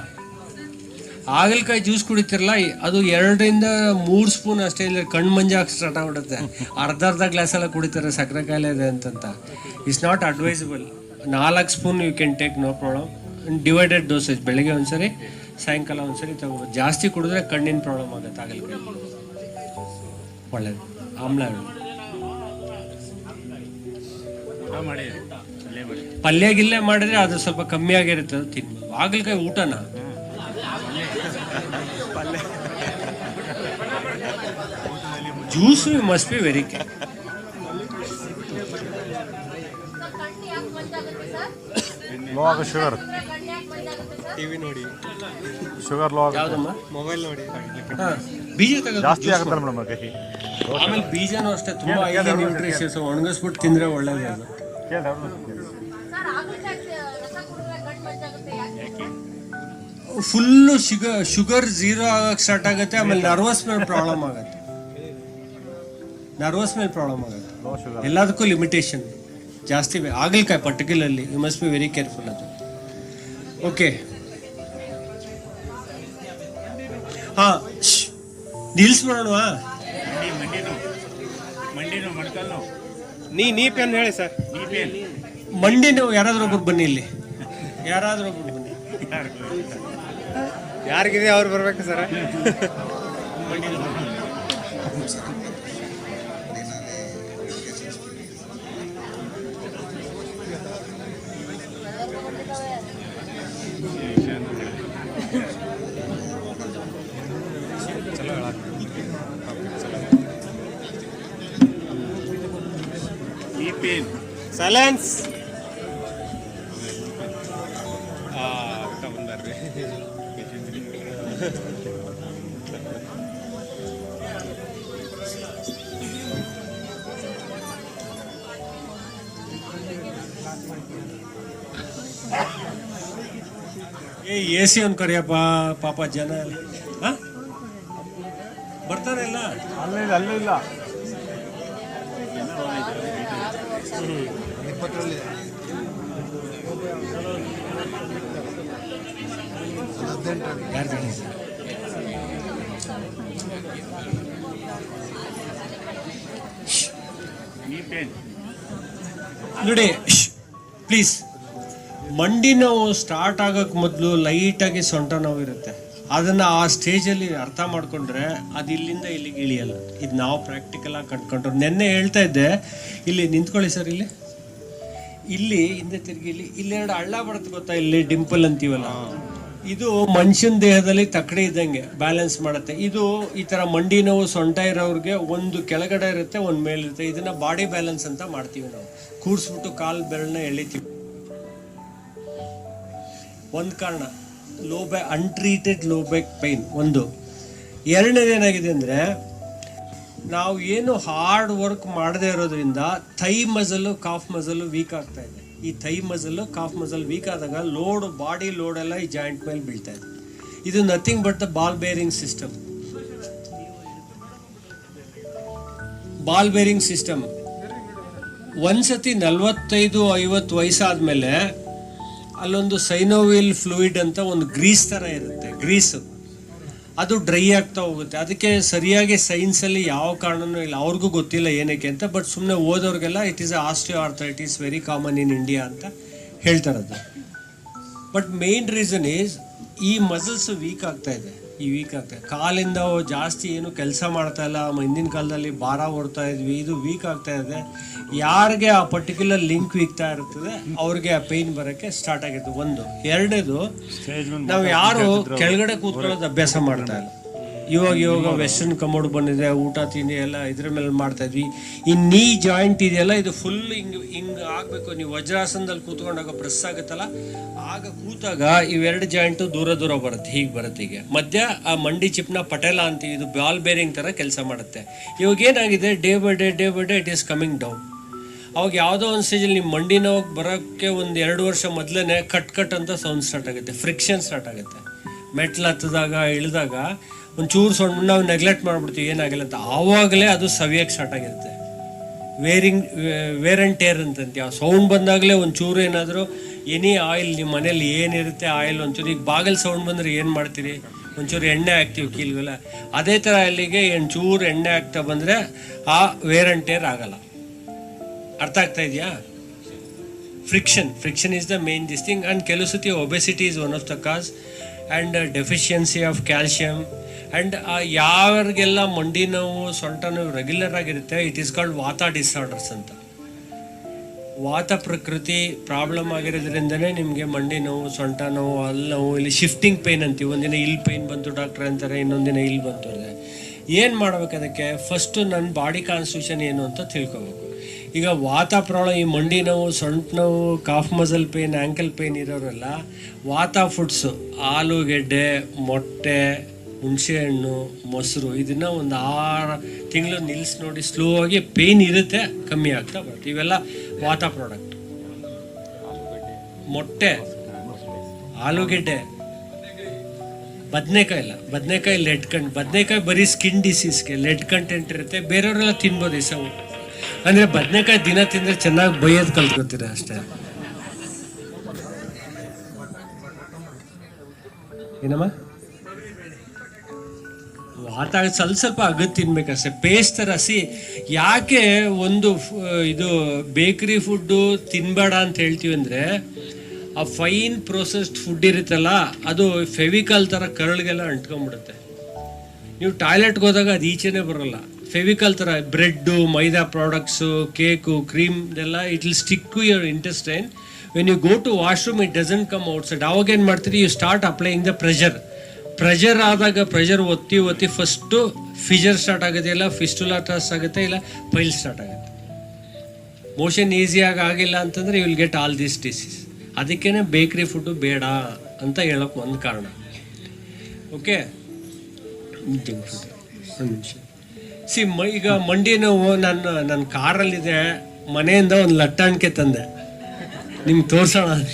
ಹಾಗಲಕಾಯಿ ಜ್ಯೂಸ್ ಕುಡಿತಿರಲ್ಲ, ಅದು 2 ಇಂದ 3 ಸ್ಪೂನ್ ಅಷ್ಟೇ, ಇಲ್ಲ ಕಣ್ಣು ಮಂಜಾಗಿ ಸ್ಟಾರ್ಟ್ ಆಗ್ಬಿಡುತ್ತೆ. ಅರ್ಧ ಗ್ಲಾಸೆಲ್ಲ ಕುಡಿತಾರೆ ಸಕ್ಕರೆ ಕಾಯಿಲೆ ಇದೆ ಅಂತಂತ. It's not advisable. 4 spoon you can take, no problem. Divided dosage, ಬೆಳಗ್ಗೆ ಒಂದ್ಸರಿ ಸಾಯಂಕಾಲ ಒಂದ್ಸರಿ ತಗೋಬೋದು. ಜಾಸ್ತಿ ಕುಡಿದ್ರೆ ಕಣ್ಣಿನ ಪ್ರಾಬ್ಲಮ್ ಆಗುತ್ತೆ. ಹಾಗಲಕಾಯಿ ಒಳ್ಳೇದು, ಆಮ್ಲ. ಪಲ್ಯ ಗಿಲ್ಲೆ ಮಾಡಿದ್ರೆ ಅದು ಸ್ವಲ್ಪ ಕಮ್ಮಿ ಆಗಿರುತ್ತೆ, ಅದು ತಿನ್ಬೋದು. ಹಾಗಲಕಾಯಿ ಊಟನ juice must be very care. Low ಆಗ ಶುಗರ್, ಟಿವಿ ನೋಡಿ, ಶುಗರ್ ಲೋ ಆಗ, ಯಾವ್ದಮ್ಮ? ಮೊಬೈಲ್ ನೋಡಿ. ಬೀಜ ತಗೋದು ಜಾಸ್ತಿ ಆಗುತ್ತಲ್ಲ ಮೇಡಮ್ ಕಹಿ. ಆಮೇಲೆ ಬೀಜನೂ ಅಷ್ಟೇ ತುಂಬ ನ್ಯೂಟ್ರಿಷನ್ಸ್, ಒಣಗಿಸ್ಬಿಟ್ಟು ತಿಂದರೆ ಒಳ್ಳೇದು. ಅದು ಫುಲ್ಲು ಶುಗರ್ 0 ಆಗಕ್ಕೆ ಸ್ಟಾರ್ಟ್ ಆಗುತ್ತೆ. ಆಮೇಲೆ ನರ್ವಸ್ ಮೇಲೆ ಪ್ರಾಬ್ಲಮ್ ಆಗುತ್ತೆ. ಎಲ್ಲದಕ್ಕೂ ಲಿಮಿಟೇಷನ್ ಜಾಸ್ತಿ. ಹಾಗಲಕಾಯಿ particularly you must be very careful. ಅದು ಓಕೆ. ಹಾಂ, ನಿಲ್ಲಿಸ್ಬಿಡೋಣವಾ? ನೀ ಪೆನ್ ಹೇಳಿ ಸರ್. ಮಂಡಿ ನೋವು ಯಾರಾದ್ರೂ ಒಬ್ರು ಬನ್ನಿ, ಇಲ್ಲಿ ಯಾರಾದ್ರೂ ಒಬ್ರು ಬನ್ನಿ. ಯಾರಿಗಿದೆ ಅವ್ರು ಬರ್ಬೇಕು ಸರ್. ಸೈಲೆನ್ಸ್. ಬಂದಾರ್ರಿ. AC ಒಂದು ಕರಿಯಪ್ಪ, ಪಾಪ ಜನ ಬರ್ತಾರೆ ಇಲ್ಲ. ಅಲ್ಲೇ ಇಲ್ಲ. ನೋಡಿ ಪ್ಲೀಸ್, ಮಂಡಿ ನೋವು ಸ್ಟಾರ್ಟ್ ಆಗೋಕ್ಕೆ ಮೊದಲು ಲೈಟಾಗಿ ಸೊಂಟ ನೋವು ಇರುತ್ತೆ. ಅದನ್ನು ಆ ಸ್ಟೇಜಲ್ಲಿ ಅರ್ಥ ಮಾಡಿಕೊಂಡ್ರೆ ಅದು ಇಲ್ಲಿಂದ ಇಲ್ಲಿಗೆ ಇಳಿಯಲ್ಲ. ಇದು ನಾವು ಪ್ರಾಕ್ಟಿಕಲ್ ಆಗಿ ಕಂಡ್ಕೊಂಡ್ರು. ನೆನ್ನೆ ಹೇಳ್ತಾ ಇದ್ದೆ, ಇಲ್ಲಿ ನಿಂತ್ಕೊಳ್ಳಿ ಸರ್, ಇಲ್ಲಿ ಹಿಂದೆ ತಿರುಗಿ, ಇಲ್ಲಿ 2 ಹಳ್ಳ ಬರುತ್ತೆ ಗೊತ್ತಾ, ಇಲ್ಲಿ ಡಿಂಪಲ್ ಅಂತೀವಲ್ಲ, ಇದು ಮನುಷ್ಯನ ದೇಹದಲ್ಲಿ ತಕ್ಕಡಿ ಇದ್ದಂಗೆ ಬ್ಯಾಲೆನ್ಸ್ ಮಾಡುತ್ತೆ. ಇದು ಈ ಥರ ಮಂಡಿ ನೋವು ಸೊಂಟ ಇರೋರಿಗೆ ಒಂದು ಕೆಳಗಡೆ ಇರುತ್ತೆ, ಒಂದು ಮೇಲಿರುತ್ತೆ. ಇದನ್ನ ಬಾಡಿ ಬ್ಯಾಲೆನ್ಸ್ ಅಂತ ಮಾಡ್ತೀವಿ ನಾವು. ಕೂಡಿಸ್ಬಿಟ್ಟು ಕಾಲು ಬೆರಳನ್ನ ಎಳಿತೀವಿ. ಒಂದು ಕಾರಣ ಅನ್ಟ್ರೀಟೆಡ್ ಲೋ ಬ್ಯಾಕ್ ಪೈನ್ ಒಂದು. ಎರಡನೇದೇನಾಗಿದೆ ಅಂದರೆ, ನಾವು ಏನು ಹಾರ್ಡ್ ವರ್ಕ್ ಮಾಡದೇ ಇರೋದ್ರಿಂದ ಥೈ ಮಸಲು, ಕಾಫ್ ಮಸಲು ವೀಕ್ ಆಗ್ತಾ ಇದೆ. ಈ ಥೈ ಮಸಲು, ಕಾಫ್ ಮಸಲ್ ವೀಕ್ ಆದಾಗ ಬಾಡಿ ಲೋಡ್ ಎಲ್ಲ ಈ ಜಾಯಿಂಟ್ ಮೇಲೆ ಬೀಳ್ತಾ ಇದೆ. ಇದು nothing but the ball bearing system. ಒಂದ್ಸತಿ 45-50 ವಯಸ್ಸಾದ್ಮೇಲೆ ಅಲ್ಲೊಂದು ಸೈನೋವಿಲ್ ಫ್ಲೂಯಿಡ್ ಅಂತ ಒಂದು ಗ್ರೀಸ್ ಥರ ಇರುತ್ತೆ, ಗ್ರೀಸು. ಅದು ಡ್ರೈ ಆಗ್ತಾ ಹೋಗುತ್ತೆ. ಅದಕ್ಕೆ ಸರಿಯಾಗಿ ಸೈನ್ಸಲ್ಲಿ ಯಾವ ಕಾರಣನೂ ಇಲ್ಲ, ಅವ್ರಿಗೂ ಗೊತ್ತಿಲ್ಲ ಏನಕ್ಕೆ ಅಂತ. ಬಟ್ ಸುಮ್ಮನೆ ಓದೋರಿಗೆಲ್ಲ it is osteoarthritis very common in India ಅಂತ ಹೇಳ್ತಾರದು. ಬಟ್ ಮೇನ್ ರೀಸನ್ ಈಸ್ ಈ ಮಸಲ್ಸ್ ವೀಕ್ ಆಗ್ತಾ ಇದೆ. ಈ ವೀಕ್ ಆಗ್ತದೆ. ಕಾಲಿಂದ ಜಾಸ್ತಿ ಏನು ಕೆಲಸ ಮಾಡ್ತಾ ಇಲ್ಲ, ಹಿಂದಿನ ಕಾಲದಲ್ಲಿ ಭಾರ ಹೊರ್ತಾ ಇದ್ವಿ, ಇದು ವೀಕ್ ಆಗ್ತಾ ಇದೆ. ಯಾರಿಗೆ ಆ ಪರ್ಟಿಕ್ಯುಲರ್ ಲಿಂಕ್ ವೀಕ್ತಾ ಇರ್ತದೆ ಅವ್ರಿಗೆ ಆ ಪೇಯ್ನ್ ಬರೋಕ್ಕೆ ಸ್ಟಾರ್ಟ್ ಆಗಿರ್ತದೆ. ಒಂದು. ಎರಡನೇದು, ನಾವು ಯಾರು ಕೆಳಗಡೆ ಕೂತ್ಕೊಳ್ಳೋದು ಅಭ್ಯಾಸ ಮಾಡ್ತಾ ಇಲ್ಲ. ಇವಾಗ ವೆಸ್ಟರ್ನ್ ಕಮೋಡ್ ಬಂದಿದೆ, ಊಟ ತಿಂಡಿ ಎಲ್ಲ ಇದ್ರ ಮೇಲೆ ಮಾಡ್ತಾ ಇದ್ವಿ. ಈ ನೀ ಜಾಯಿಂಟ್ ಇದೆಯಲ್ಲ, ಇದು ಫುಲ್ ಹಿಂಗೆ ಆಗಬೇಕು. ನೀವು ವಜ್ರಾಸನದಲ್ಲಿ ಕೂತ್ಕೊಂಡಾಗ ಪ್ರೆಸ್ ಆಗುತ್ತಲ್ಲ, ಆಗ ಕೂತಾಗ ಇವೆರಡು ಜಾಯಿಂಟು ದೂರ ಬರುತ್ತೆ, ಹೀಗೆ ಬರುತ್ತೆ. ಹೀಗೆ ಮಧ್ಯ ಆ ಮಂಡಿ ಚಿಪ್ನ ಪಟೇಲ ಅಂತೀವಿ, ಇದು ಬಾಲ್ ಬೇರಿಂಗ್ ಥರ ಕೆಲಸ ಮಾಡುತ್ತೆ. ಇವಾಗ ಏನಾಗಿದೆ, day by day it is coming down. ಅವಾಗ ಯಾವುದೋ ಒಂದು ಸ್ಟೇಜಲ್ಲಿ ನಿಮ್ಮ ಮಂಡಿ ನೋವು ಬರೋಕ್ಕೆ ಒಂದು 2 ವರ್ಷ ಮೊದಲೇ ಕಟ್ ಅಂತ ಸೌಂಡ್ ಸ್ಟಾರ್ಟ್ ಆಗುತ್ತೆ, ಫ್ರಿಕ್ಷನ್ ಸ್ಟಾರ್ಟ್ ಆಗುತ್ತೆ. ಮೆಟ್ಲು ಹತ್ತಿದಾಗ ಇಳಿದಾಗ ಒಂಚೂರು ಸೌಂಡ್ ನಾವು ನೆಗ್ಲೆಕ್ಟ್ ಮಾಡಿಬಿಡ್ತೀವಿ, ಏನಾಗಿಲ್ಲ ಅಂತ. ಆವಾಗಲೇ ಅದು ಸವಿಯಕ್ಕೆ ಸ್ಟಾರ್ಟ್ ಆಗಿರುತ್ತೆ. ವೇರ್ ಆ್ಯಂಡ್ ಟೇರ್ ಅಂತಂತೀವಿ. ಆ ಸೌಂಡ್ ಬಂದಾಗಲೇ ಒಂಚೂರು ಏನಾದರೂ ಎನಿ ಆಯಿಲ್ ನಿಮ್ಮ ಮನೇಲಿ ಏನಿರುತ್ತೆ ಆಯಿಲ್ ಒಂಚೂರು, ಈಗ ಬಾಗಿಲು ಸೌಂಡ್ ಬಂದರೆ ಏನು ಮಾಡ್ತೀರಿ, ಒಂಚೂರು ಎಣ್ಣೆ ಹಾಕ್ತೀವಿ ಕೀಲ್ಗೆಲ್ಲ. ಅದೇ ಥರ ಅಲ್ಲಿಗೆ ಒಂಚೂರು ಎಣ್ಣೆ ಹಾಕ್ತಾ ಬಂದರೆ ಆ ವೇರ್ ಆ್ಯಂಡ್ ಟೇರ್ ಆಗಲ್ಲ. ಅರ್ಥ ಆಗ್ತಾ ಇದೆಯಾ? Friction is the main this thing. And ಕೆಲವು ಸತಿ obesity is one of the cos, and deficiency of calcium. And ಯಾರಿಗೆಲ್ಲ ಮಂಡಿ ನೋವು ಸೊಂಟ ನೋವು ರೆಗ್ಯುಲರ್ ಆಗಿರುತ್ತೆ, ಇಟ್ ಈಸ್ ಕಾಲ್ಡ್ ವಾತ ಡಿಸಾರ್ಡರ್ಸ್ ಅಂತ. ವಾತ ಪ್ರಕೃತಿ ಪ್ರಾಬ್ಲಮ್ ಆಗಿರೋದ್ರಿಂದನೇ ನಿಮಗೆ ಮಂಡಿ ನೋವು, ಸೊಂಟ ನೋವು, ಅಲ್ಲಿ ನೋವು, ಇಲ್ಲಿ ಶಿಫ್ಟಿಂಗ್ ಪೇಯ್ನ್ ಅಂತೀವಿ. ಒಂದಿನ ಇಲ್ಲಿ ಪೇಯ್ನ್ ಬಂತು ಡಾಕ್ಟ್ರ್ ಅಂತಾರೆ, ಇನ್ನೊಂದಿನ ಇಲ್ಲಿ ಬಂತು ಅಂದರೆ ಏನು ಮಾಡ್ಬೇಕು? ಅದಕ್ಕೆ ಫಸ್ಟು ನನ್ನ ಬಾಡಿ ಕಾನ್ಸ್ಟಿಟ್ಯೂಷನ್ ಏನು ಅಂತ ತಿಳ್ಕೊಬೇಕು. ಈಗ ವಾತ ಪ್ರಾಬ್ಲಮ್, ಈ ಮಂಡಿ ನೋವು, ಸೊಂಟ ನೋವು, calf muscle pain, ankle pain ಇರೋರೆಲ್ಲ ವಾತ ಫುಡ್ಸು, ಆಲೂಗೆಡ್ಡೆ, ಮೊಟ್ಟೆ, ಹುಣಸೆಹಣ್ಣು, ಮೊಸರು, ಇದನ್ನು ಒಂದು 6 ತಿಂಗಳು ನಿಲ್ಲಿಸಿ ನೋಡಿ, ಸ್ಲೋ ಆಗಿ ಪೇಯ್ನ್ ಇರುತ್ತೆ, ಕಮ್ಮಿ ಆಗ್ತಾ ಬರುತ್ತೆ. ಇವೆಲ್ಲ ವಾತ ಪ್ರಾಡಕ್ಟ್. ಮೊಟ್ಟೆ, ಆಲೂಗೆಡ್ಡೆ, ಬದನೆಕಾಯಿ ಇಲ್ಲ, ಬದನೆಕಾಯಿ ಬದನೆಕಾಯಿ ಬರೀ ಸ್ಕಿನ್ ಡಿಸೀಸ್ಗೆ ಲೆಡ್ ಕಂಟೆಂಟ್ ಇರುತ್ತೆ. ಬೇರೆಯವರೆಲ್ಲ ತಿನ್ಬೋದು ಈ ಸವು. ಅಂದರೆ ಬದನೆಕಾಯಿ ದಿನ ತಿಂದರೆ ಚೆನ್ನಾಗಿ ಬೈಯೋದು ಕಲ್ತ್ಕೊತೀರ ಅಷ್ಟೇ. ಏನಮ್ಮ? ವಾತ ಸ್ವಲ್ಪ ಅಗತ್ಯ ತಿನ್ಬೇಕಷ್ಟೆ, ಪೇಸ್ಟ್ ಥರ. ಯಾಕೆ ಒಂದು ಇದು ಬೇಕ್ರಿ ಫುಡ್ಡು ತಿನ್ಬೇಡ ಅಂತ ಹೇಳ್ತೀವಿ ಅಂದರೆ, ಆ ಫೈನ್ ಪ್ರೊಸೆಸ್ಡ್ ಫುಡ್ ಇರುತ್ತಲ್ಲ, ಅದು ಫೆವಿಕಾಲ್ ಥರ ಕರಳಿಗೆಲ್ಲ ಅಂಟ್ಕೊಂಡ್ಬಿಡುತ್ತೆ. ನೀವು ಟಾಯ್ಲೆಟ್ಗೆ ಹೋದಾಗ ಅದು ಈಚೆನೇ ಬರೋಲ್ಲ, ಫೆವಿಕಾಲ್ ಥರ. ಬ್ರೆಡ್ಡು, ಮೈದಾ ಪ್ರಾಡಕ್ಟ್ಸು, ಕೇಕು, ಕ್ರೀಮ್ ಇದೆಲ್ಲ it will stick to your intestine. When you go to washroom it doesn't come outside. ಅವಾಗ ಏನು ಮಾಡ್ತೀರಿ, you start applying the pressure ಆದಾಗ ಪ್ರೆಷರ್ ಒತ್ತಿ ಫಸ್ಟು ಫಿಜರ್ ಸ್ಟಾರ್ಟ್ ಆಗುತ್ತೆ, ಇಲ್ಲ ಫಿಸ್ಟುಲಾ ಸ್ಟಾರ್ಟ್ ಆಗುತ್ತೆ, ಇಲ್ಲ ಪೈಲ್ ಸ್ಟಾರ್ಟ್ ಆಗುತ್ತೆ. ಮೋಷನ್ ಈಸಿಯಾಗಿ ಆಗಿಲ್ಲ ಅಂತಂದರೆ you will get all this disease. ಅದಕ್ಕೇ ಬೇಕ್ರಿ ಫುಡ್ಡು ಬೇಡ ಅಂತ ಹೇಳೋಕ್ಕೆ ಒಂದು ಕಾರಣ. ಓಕೆ, ಒಂದು ನಿಮಿಷ. ಈಗ ಮಂಡಿ ನೋವು ನನ್ನ ಕಾರಲ್ಲಿದೆ, ಮನೆಯಿಂದ ಒಂದು ಲಟ್ಟಾಣಿಕೆ ತಂದೆ ನಿಮ್ಗೆ ತೋರಿಸೋಣ ಅಂತ.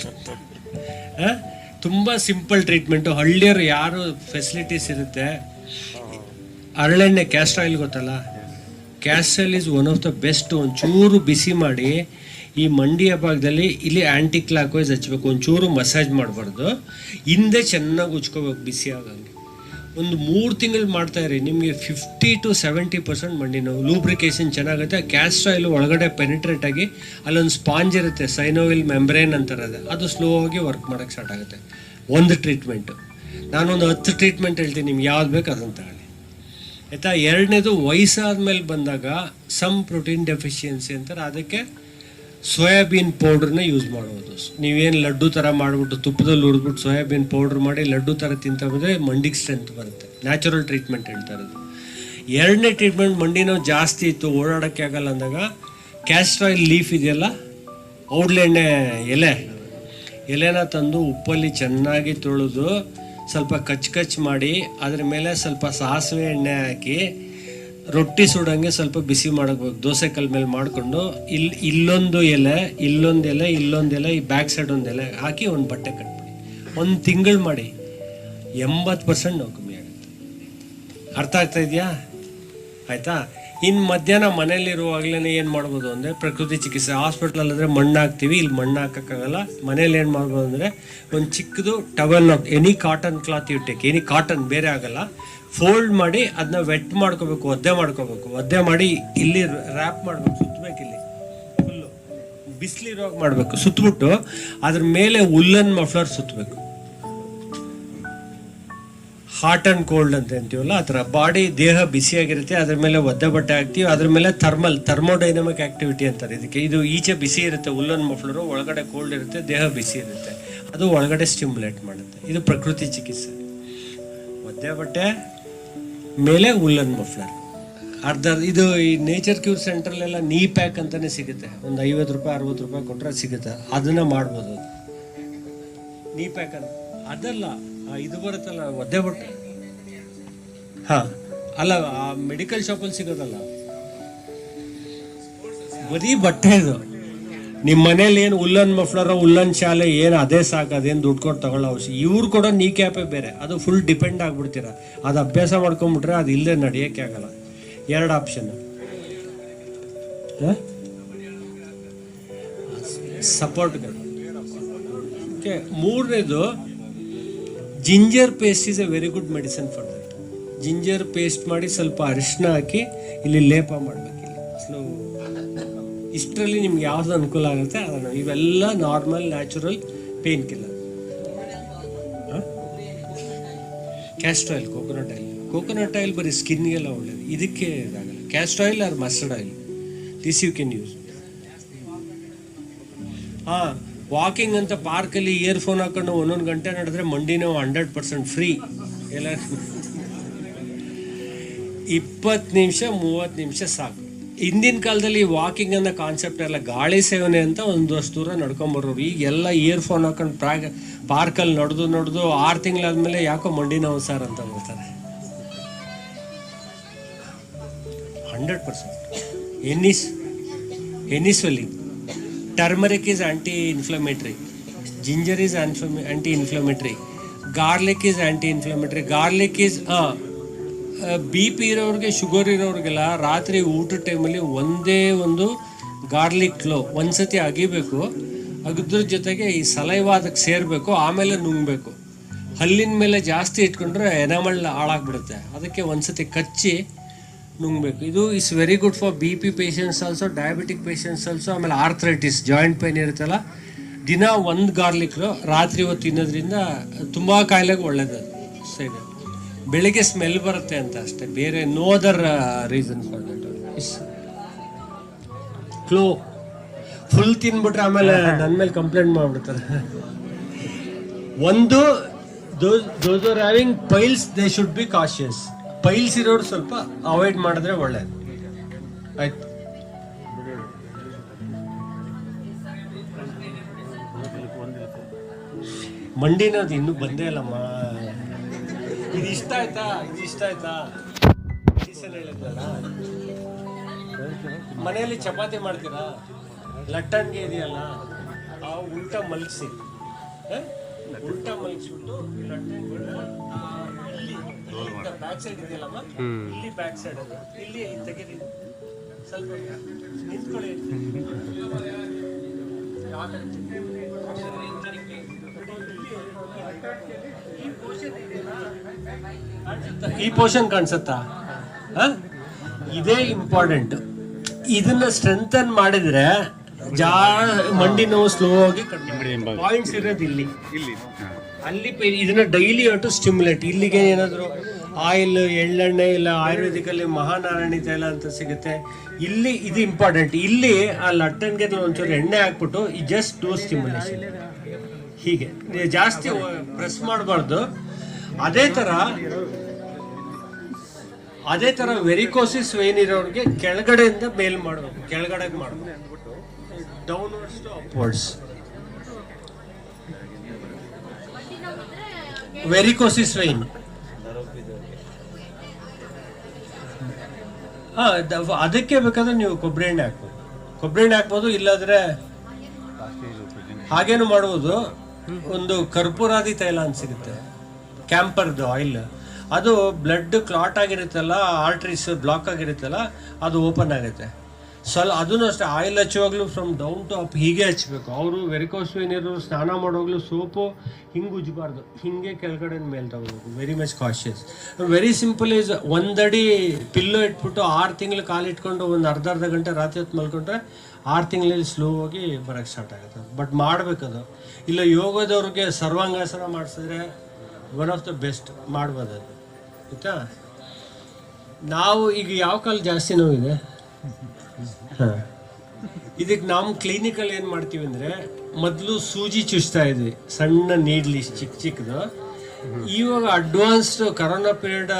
ತುಂಬ ಸಿಂಪಲ್ ಟ್ರೀಟ್ಮೆಂಟು. ಹಳ್ಳಿಯರು ಯಾರು ಫೆಸಿಲಿಟೀಸ್ ಇರುತ್ತೆ, ಹರಳೆಣ್ಣೆ, ಕ್ಯಾಸ್ಟರ್ ಆಯಿಲ್ ಗೊತ್ತಲ್ಲ, castor oil is one of the best. ಒಂಚೂರು ಬಿಸಿ ಮಾಡಿ ಈ ಮಂಡಿಯ ಭಾಗದಲ್ಲಿ ಇಲ್ಲಿ ಆ್ಯಂಟಿ ಕ್ಲಾಕ್ ವೈಸ್ ಹಚ್ಬೇಕು. ಒಂಚೂರು ಮಸಾಜ್ ಮಾಡಬಾರ್ದು, ಹಿಂದೆ ಚೆನ್ನಾಗಿ ಉಚ್ಕೋಬೇಕು ಬಿಸಿ ಆಗಂಗೆ. ಒಂದು 3 ತಿಂಗಳು ಮಾಡ್ತಾಯಿರಿ, ನಿಮಗೆ 50 to 70% ಮಂಡಿ ನೋವು. ಲೂಬ್ರಿಕೇಶನ್ ಚೆನ್ನಾಗುತ್ತೆ. ಕ್ಯಾಸ್ಟರ್ ಆಯಿಲ್ ಒಳಗಡೆ ಪೆನಿಟ್ರೇಟ್ ಆಗಿ ಅಲ್ಲೊಂದು ಸ್ಪಾಂಜ್ ಇರುತ್ತೆ, ಸೈನೋವಿಲ್ ಮೆಂಬ್ರೇನ್ ಅಂತಾರೆ, ಅದು ಸ್ಲೋ ಆಗಿ ವರ್ಕ್ ಮಾಡೋಕ್ಕೆ ಸ್ಟಾರ್ಟ್ ಆಗುತ್ತೆ. ಒಂದು ಟ್ರೀಟ್ಮೆಂಟು. ನಾನೊಂದು 10 ಟ್ರೀಟ್ಮೆಂಟ್ ಹೇಳ್ತೀನಿ, ನಿಮ್ಗೆ ಯಾವ್ದು ಬೇಕು ಅದನ್ನು ತಗೊಳ್ಳಿ, ಆಯಿತಾ? ಎರಡನೇದು, ವಯಸ್ಸಾದ್ಮೇಲೆ ಬಂದಾಗ ಸಮ್ ಪ್ರೋಟೀನ್ ಡೆಫಿಷಿಯನ್ಸಿ ಅಂತಾರೆ, ಅದಕ್ಕೆ ಸೋಯಾಬೀನ್ ಪೌಡ್ರನ್ನ ಯೂಸ್ ಮಾಡ್ಬೋದು. ನೀವೇನು ಲಡ್ಡು ಥರ ಮಾಡಿಬಿಟ್ಟು ತುಪ್ಪದಲ್ಲಿ ಹುರಿದ್ಬಿಟ್ಟು ಸೋಯಾಬೀನ್ ಪೌಡ್ರ್ ಮಾಡಿ ಲಡ್ಡು ಥರ ತಿಂತ ಬಂದರೆ ಮಂಡಿಗೆ ಸ್ಟ್ರೆಂತ್ ಬರುತ್ತೆ. ನ್ಯಾಚುರಲ್ ಟ್ರೀಟ್ಮೆಂಟ್ ಹೇಳ್ತಾ ಇರೋದು. ಎರಡನೇ ಟ್ರೀಟ್ಮೆಂಟ್, ಮಂಡಿ ನೋವು ಜಾಸ್ತಿ ಇತ್ತು, ಓಡಾಡೋಕ್ಕೆ ಆಗಲ್ಲ ಅಂದಾಗ ಕ್ಯಾಸ್ಟರ್ ಆಯಿಲ್ ಲೀಫ್ ಇದೆಯಲ್ಲ, ಔಡ್ಲೆಣ್ಣೆ ಎಲೆನ ತಂದು ಉಪ್ಪಲ್ಲಿ ಚೆನ್ನಾಗಿ ತೊಳೆದು ಸ್ವಲ್ಪ ಕಚ್ ಮಾಡಿ ಅದ್ರ ಮೇಲೆ ಸ್ವಲ್ಪ ಸಾಸಿವೆ ಎಣ್ಣೆ ಹಾಕಿ ರೊಟ್ಟಿ ಸುಡಂಗೆ ಸ್ವಲ್ಪ ಬಿಸಿ ಮಾಡಬೇಕು. ದೋಸೆ ಕಲ್ ಮೇಲೆ ಮಾಡಿಕೊಂಡು ಇಲ್ಲೊಂದು ಎಲೆ, ಈ ಬ್ಯಾಕ್ ಸೈಡ್ ಒಂದು ಎಲೆ ಹಾಕಿ ಒಂದು ಬಟ್ಟೆ ಕಟ್ಬಿಡಿ. 1 ತಿಂಗಳು ಮಾಡಿ, 80% ನೋವು ಕಮ್ಮಿ ಆಗುತ್ತೆ. ಅರ್ಥ ಆಗ್ತಾ ಇದೆಯಾ? ಆಯಿತಾ? ಇನ್ನು ಮಧ್ಯಾಹ್ನ ಮನೇಲಿರುವಾಗಲೇ ಏನು ಮಾಡ್ಬೋದು ಅಂದರೆ, ಪ್ರಕೃತಿ ಚಿಕಿತ್ಸೆ. ಹಾಸ್ಪಿಟ್ಲಲ್ಲಾದರೆ ಮಣ್ಣು ಹಾಕ್ತೀವಿ, ಇಲ್ಲಿ ಮಣ್ಣು ಹಾಕೋಕ್ಕಾಗಲ್ಲ. ಮನೇಲಿ ಏನು ಮಾಡ್ಬೋದು ಅಂದರೆ, ಒಂದು ಚಿಕ್ಕದು towel, any cotton cloth you take, any cotton, ಬೇರೆ ಆಗಲ್ಲ, ಫೋಲ್ಡ್ ಮಾಡಿ ಅದನ್ನ ವೆಟ್ ಮಾಡ್ಕೋಬೇಕು, ಒದ್ದೆ ಮಾಡಿ ಇಲ್ಲಿ ರ್ಯಾಪ್ ಮಾಡಬೇಕು, ಸುತ್ತಬೇಕು. ಇಲ್ಲಿ ಫುಲ್ಲು ಬಿಸಿಲಿರುವಾಗ ಮಾಡಬೇಕು. ಸುತ್ತಬಿಟ್ಟು ಅದ್ರ ಮೇಲೆ ಉಲ್ಲನ್ ಮಫ್ಲರ್ ಸುತ್ತಬೇಕು. ಹಾಟ್ ಆ್ಯಂಡ್ ಕೋಲ್ಡ್ ಅಂತ ಅಂತೀವಲ್ಲ ಆ ಥರ ಬಾಡಿ ದೇಹ ಬಿಸಿಯಾಗಿರುತ್ತೆ, ಅದ್ರ ಮೇಲೆ ಒದ್ದೆ ಬಟ್ಟೆ ಹಾಕ್ತೀವಿ, ಅದ್ರ ಮೇಲೆ ಥರ್ಮೋಡೈನಮಿಕ್ ಆಕ್ಟಿವಿಟಿ ಅಂತಾರೆ ಇದಕ್ಕೆ. ಇದು ಈಚೆ ಬಿಸಿ ಇರುತ್ತೆ ಉಲ್ಲನ್ ಮಫ್ಲರು, ಒಳಗಡೆ ಕೋಲ್ಡ್ ಇರುತ್ತೆ, ದೇಹ ಬಿಸಿ ಇರುತ್ತೆ, ಅದು ಒಳಗಡೆ ಸ್ಟಿಮ್ಯುಲೇಟ್ ಮಾಡುತ್ತೆ. ಇದು ಪ್ರಕೃತಿ ಚಿಕಿತ್ಸೆ. ಒದ್ದೆ ಬಟ್ಟೆ ಮೇಲೆ ಉಲ್ಲನ್ ಮಫ್ಲರ್ ಇದು ಈ ನೇಚರ್ ಕ್ಯೂರ್ ಸೆಂಟ್ರಲ್ಲೆಲ್ಲ ನೀ ಪ್ಯಾಕ್ ಅಂತಾನೆ ಸಿಗುತ್ತೆ, ಒಂದು 50 ರೂಪಾಯಿ 60 ರೂಪಾಯಿ ಕೊಟ್ಟರೆ ಸಿಗುತ್ತೆ, ಅದನ್ನ ಮಾಡ್ಬೋದು. ನೀ ಪ್ಯಾಕ್ ಅಂತ ಅದಲ್ಲ, ಇದು ಬರುತ್ತಲ್ಲ ಒದ್ದೆ ಬಟ್ಟೆ, ಅಲ್ಲ ಮೆಡಿಕಲ್ ಶಾಪಲ್ಲಿ ಸಿಗೋದಲ್ಲ, ಬರೀ ಬಟ್ಟೆ ಇದು. ನಿಮ್ಮ ಮನೇಲಿ ಏನು ಉಲ್ಲನ್ ಮಫ್ಲರ್ ಉಲ್ಲನ್ ಶಾಲೆ ಏನು ಅದೇ ಸಾಕು, ಅದೇನು ದುಡ್ಡು ಕೊಟ್ಟು ತಗೊಳ್ಳೋ ಅವಶ್ಯ. ಇವ್ರು ಕೊಡೋ ನೀ ಕ್ಯಾಪೇ ಬೇರೆ, ಅದು ಫುಲ್ ಡಿಪೆಂಡ್ ಆಗ್ಬಿಡ್ತೀರ. ಅದು ಅಭ್ಯಾಸ ಮಾಡ್ಕೊಂಡ್ಬಿಟ್ರೆ ಅದು ಇಲ್ಲದೆ ನಡೆಯೋಕ್ಕೆ ಆಗಲ್ಲ. 2 ಆಪ್ಷನ್, ಸಪೋರ್ಟ್ಗಳು. ಓಕೆ, 3ನೇದು ginger paste is a very good medicine for that. Ginger paste ಮಾಡಿ ಸ್ವಲ್ಪ ಅರಿಶಿನ ಹಾಕಿ ಇಲ್ಲಿ ಲೇಪ ಮಾಡಬೇಕು. ಸ್ಲೋ ಇಷ್ಟರಲ್ಲಿ ನಿಮ್ಗೆ ಯಾವ್ದು ಅನುಕೂಲ ಆಗುತ್ತೆ ಅದನ್ನು. ಇವೆಲ್ಲ normal natural painkiller. Castor oil, coconut oil ಬರೀ ಸ್ಕಿನ್ಗೆಲ್ಲ ಒಳ್ಳೇದು, ಇದಕ್ಕೆ ಇದಾಗಲ್ಲ. Castor oil or mustard oil, this you can use. Walking ಅಂತ ಪಾರ್ಕಲ್ಲಿ ಇಯರ್ಫೋನ್ ಹಾಕೊಂಡು 1 ಗಂಟೆ ನಡೆದ್ರೆ ಮಂಡಿ ನೋವು 100% ಫ್ರೀ. ಎಲ್ಲ 20 ನಿಮಿಷ 30 ನಿಮಿಷ ಸಾಕು. ಹಿಂದಿನ ಕಾಲದಲ್ಲಿ ವಾಕಿಂಗ್ ಅನ್ನೋ ಕಾನ್ಸೆಪ್ಟ್ ಎಲ್ಲ ಗಾಳಿ ಸೇವನೆ ಅಂತ ಒಂದಷ್ಟು ದೂರ ನಡ್ಕೊಂಬರೋರು. ಈಗೆಲ್ಲ ಇಯರ್ಫೋನ್ ಹಾಕೊಂಡು ಪಾರ್ಕಲ್ಲಿ ನಡೆದು 6 ತಿಂಗಳಾದ್ಮೇಲೆ ಯಾಕೋ ಮಂಡಿ ನೋವು ಸರ್ ಅಂತ ಬರ್ತಾರೆ. 100% any swelling. Turmeric is anti-inflammatory, ginger is anti-inflammatory, garlic is anti-inflammatory. garlic is BP ಇರೋರಿಗೆ, ಶುಗರ್ ಇರೋರಿಗೆಲ್ಲ ರಾತ್ರಿ ಊಟದ ಟೈಮಲ್ಲಿ ಒಂದೇ ಒಂದು ಗಾರ್ಲಿಕ್ ಕ್ಲೋ ಒಂದ್ಸತಿ ಅಗಿಬೇಕು, ಅಗದ್ರ ಜೊತೆಗೆ ಈ ಸಲೈವ ಅದಕ್ಕೆ ಸೇರಬೇಕು, ಆಮೇಲೆ ನುಂಗಬೇಕು. ಹಲ್ಲಿನ ಮೇಲೆ ಜಾಸ್ತಿ ಇಟ್ಕೊಂಡ್ರೆ ಎನಾಮಲ್ ಹಾಳಾಗ್ಬಿಡುತ್ತೆ, ಅದಕ್ಕೆ ಒಂದ್ಸತಿ ಕಚ್ಚಿ ನುಂಗಬೇಕು. ಇದು is very good for BP patients also, diabetic patients also. ಆಮೇಲೆ ಆರ್ಥ್ರೈಟಿಸ್, ಜಾಯಿಂಟ್ ಪೈನ್ ಇರುತ್ತಲ್ಲ, ದಿನ 1 ಗಾರ್ಲಿಕ್ ರಾತ್ರಿ ಹೊತ್ತು ತಿನ್ನೋದ್ರಿಂದ ತುಂಬ ಕಾಯಿಲೆಗೆ ಒಳ್ಳೇದು. ಸೈಡ್ ಬೆಳಿಗ್ಗೆ ಸ್ಮೆಲ್ ಬರುತ್ತೆ ಅಂತ ಅಷ್ಟೇ, ಬೇರೆ no other reason for that. ಕ್ಲೋ ಫುಲ್ ತಿನ್ಬಿಟ್ರೆ ಆಮೇಲೆ ನನ್ನ ಮೇಲೆ ಕಂಪ್ಲೇಂಟ್ ಮಾಡ್ಬಿಡ್ತಾರೆ. ಒಂದು those are having piles, they should be cautious. Piles ಇರೋರು ಸ್ವಲ್ಪ ಅವಾಯ್ಡ್ ಮಾಡಿದ್ರೆ ಒಳ್ಳೇದು. ಆಯ್ತು, ಮಂಡಿನದು ಇನ್ನೂ ಬಂದೇ ಇಲ್ಲಮ್ಮ. ಇದು ಇಷ್ಟ ಆಯ್ತಾ? ಮೆಡಿಸನ್ ಹೇಳಿದ್ನಲ್ಲ, ಮನೆಯಲ್ಲಿ ಚಪಾತಿ ಮಾಡ್ತೀರಾ, ಲಟ್ಟಣಿಗೆ ಇದೆಯಲ್ಲ, ಆ ಉಲ್ಟಾ ಮಲಗಿಸ್ಬಿಟ್ಟು ಬ್ಯಾಕ್ ಸೈಡ್ ಇದೆಯಲ್ಲಮ್ಮ, ಇಲ್ಲಿ ಬ್ಯಾಕ್ ಸೈಡ್ ಅದು, ಇಲ್ಲಿ ತೆಗೀರಿ, ಸ್ವಲ್ಪ ನಿಂತ್ಕೊಳ್ಳಿ. ಈ ಪೋರ್ಷನ್ ಕಾಣಿಸುತ್ತಾ? ಇದೇ ಇಂಪಾರ್ಟೆಂಟ್. ಇದನ್ನ ಸ್ಟ್ರೆಂಥನ್ ಮಾಡಿದ್ರೆ ಮಂಡಿ ನೋವು ಸ್ಲೋ ಆಗಿ ಕಡಿಮೆ. ಪಾಯಿಂಟ್ಸ್ ಇರೋದು ಇಲ್ಲಿ, ಅಲ್ಲಿ ಇದನ್ನ ಡೈಲಿ ಟು ಸ್ಟಿಮ್ಯುಲೇಟ್. ಇಲ್ಲಿಗೆ ಏನಾದ್ರು ಆಯಿಲ್, ಎಳ್ಳೆಣ್ಣೆ, ಇಲ್ಲ ಆಯುರ್ವೇದಿಕಲ್ಲಿ ಮಹಾನಾರಾಯಣಿ ತೈಲ ಅಂತ ಸಿಗುತ್ತೆ, ಇಲ್ಲಿ ಇದು ಇಂಪಾರ್ಟೆಂಟ್. ಇಲ್ಲಿ ಆ ಲಟ್ಟನ್ಗೆ ಒಂಚೂರು ಎಣ್ಣೆ ಹಾಕ್ಬಿಟ್ಟು ಜಸ್ಟ್ ಡೂ ಸ್ಟಿಮ್ಯುಲೇಷನ್. ಹೀಗೆ ಜಾಸ್ತಿ ಪ್ರೆಸ್ ಮಾಡಬಾರ್ದು. ಅದೇ ತರ ವೆರಿಕೋಸಿಸ್ ವೇನ್ ಇರೋರಿಗೆ ಕೆಳಗಡೆಯಿಂದ ಮೇಲ್ ಮಾಡಬೇಕು, ಕೆಳಗಡೆ ಮಾಡಬೇಕು, ಡೌನ್ವರ್ಡ್ಸ್ ಟು ಅಪ್ವರ್ಡ್ಸ್. ವೆರಿಕೋಸಿಸ್ ವೇನ್ ಅದಕ್ಕೆ ಬೇಕಾದ್ರೆ ನೀವು ಕೊಬ್ಬರಿ ಎಣ್ಣೆ ಹಾಕ್ಬೋದು, ಇಲ್ಲಾದ್ರೆ ಹಾಗೇನು ಮಾಡ್ಬೋದು. ಒಂದು ಕರ್ಪೂರಾದಿ ತೈಲ ಅಂತ ಸಿಗುತ್ತೆ, ಕ್ಯಾಂಪರ್ದು ಆಯಿಲ್. ಅದು ಬ್ಲಡ್ ಕ್ಲಾಟ್ ಆಗಿರುತ್ತಲ್ಲ, ಆರ್ಟ್ರೀಸ್ ಬ್ಲಾಕ್ ಆಗಿರುತ್ತಲ್ಲ, ಅದು ಓಪನ್ ಆಗುತ್ತೆ. ಅದನ್ನು ಅಷ್ಟೇ, ಆಯಿಲ್ ಹಚ್ಚುವಾಗಲೂ ಫ್ರಮ್ ಡೌನ್ ಟು ಅಪ್ ಹೀಗೆ ಹಚ್ಚಬೇಕು. ಅವರು ವೆರಿಕೋಸ್ ವೇನ್ ಇರೋರು ಸ್ನಾನ ಮಾಡುವಾಗಲೂ ಸೋಪು ಹಿಂಗೆ ಉಜ್ಜಬಾರ್ದು, ಹಿಂಗೆ ಕೆಳಗಡೆ ಮೇಲೆ ತಗೋಬೇಕು. Very much cautious. Very simple is, 1 ಅಡಿ ಪಿಲ್ಲೋ ಇಟ್ಬಿಟ್ಟು 6 ತಿಂಗಳು ಕಾಲಿಟ್ಕೊಂಡು ಒಂದು ಅರ್ಧ ಗಂಟೆ ರಾತ್ರಿ ಹೊತ್ತು ಮಲ್ಕೊಂಡ್ರೆ 6 ತಿಂಗಳಲ್ಲಿ ಸ್ಲೋ ಆಗಿ ಬರೋಕ್ಕೆ ಸ್ಟಾರ್ಟ್ ಆಗುತ್ತೆ. ಬಟ್ ಮಾಡಬೇಕದು. ಇಲ್ಲ ಯೋಗದವ್ರಿಗೆ ಸರ್ವಾಂಗಾಸನ ಮಾಡಿಸಿದ್ರೆ ಒನ್ ಆಫ್ ದ ಬೆಸ್ಟ್ ಮಾಡ್ಬೋದು ಅದು ಆಯಿತಾ. ನಾವು ಈಗ ಯಾವ ಕಾಲ ಜಾಸ್ತಿ ನೋವಿದೆ, ಹಾಂ, ಇದಕ್ಕೆ ನಾವು ಕ್ಲಿನಿಕಲ್ಲಿ ಏನು ಮಾಡ್ತೀವಿ ಅಂದರೆ, ಮೊದಲು ಸೂಜಿ ಚುಚ್ತಾ ಇದ್ವಿ, ಸಣ್ಣ ನೀಡ್ಲಿ ಚಿಕ್ಕ ಚಿಕ್ಕದು. ಇವಾಗ ಅಡ್ವಾನ್ಸ್ಡ್ ಕರೋನಾ ಪೀರಿಯಡ್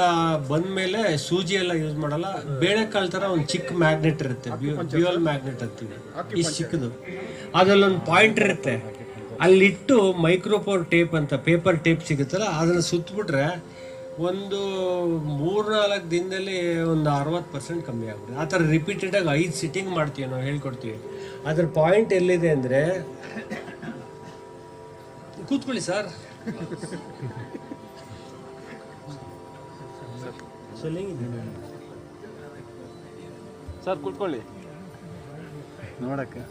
ಬಂದ ಮೇಲೆ ಸೂಜಿ ಎಲ್ಲ ಯೂಸ್ ಮಾಡಲ್ಲ. ಬೇಳೆಕಾಳು ಥರ ಒಂದು ಚಿಕ್ಕ ಮ್ಯಾಗ್ನೆಟ್ ಇರುತ್ತೆ, ಬ್ಯೂಯಲ್ ಮ್ಯಾಗ್ನೆಟ್ ಅಂತೀವಿ, ಇಷ್ಟು ಚಿಕ್ಕದು. ಅದರಲ್ಲೊಂದು ಪಾಯಿಂಟ್ ಇರುತ್ತೆ, ಅಲ್ಲಿಟ್ಟು ಮೈಕ್ರೋಪೋರ್ ಟೇಪ್ ಅಂತ ಪೇಪರ್ ಟೇಪ್ ಸಿಗುತ್ತಲ್ಲ, ಅದನ್ನು ಸುತ್ತಬಿಟ್ರೆ ಒಂದು 3-4 ದಿನದಲ್ಲಿ ಒಂದು 60% ಕಮ್ಮಿ ಆಗ್ಬಿಡುತ್ತೆ. ಆ ಥರ ರಿಪೀಟೆಡಾಗಿ 5 ಸಿಟ್ಟಿಂಗ್ ಮಾಡ್ತೀವಿ, ನಾವು ಹೇಳ್ಕೊಡ್ತೀವಿ. ಅದ್ರ ಪಾಯಿಂಟ್ ಎಲ್ಲಿದೆ ಅಂದರೆ, ಕೂತ್ಕೊಳ್ಳಿ ಸರ್, ಸರ್ ಕೂತ್ಕೊಳ್ಳಿ ನೋಡಕ್ಕೆ.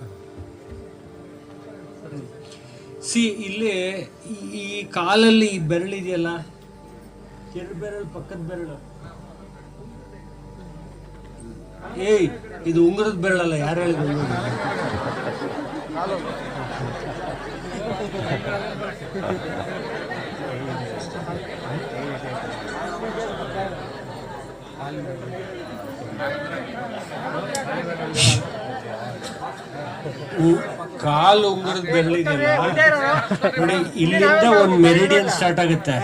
ಇಲ್ಲಿ ಈ ಕಾಲಲ್ಲಿ ಈ ಬೆರಳಿದೆಯಲ್ಲ, ಎರಡು ಬೆರಳು ಪಕ್ಕದ ಬೆರಳು, ಏಯ್ ಇದು ಉಂಗುರದ ಬೆರಳಲ್ಲ, ಯಾರು ಹೇಳಿದ್ರು ಉಂಗುರದ? ಕಾಲು ಉಂಗುರದ ಬೆರಳಿದೆಯಲ್ಲ ನೋಡಿ, ಇಲ್ಲಿಂದ ಒಂದು ಮೆರಿಡಿಯನ್ ಸ್ಟಾರ್ಟ್ ಆಗುತ್ತೆ.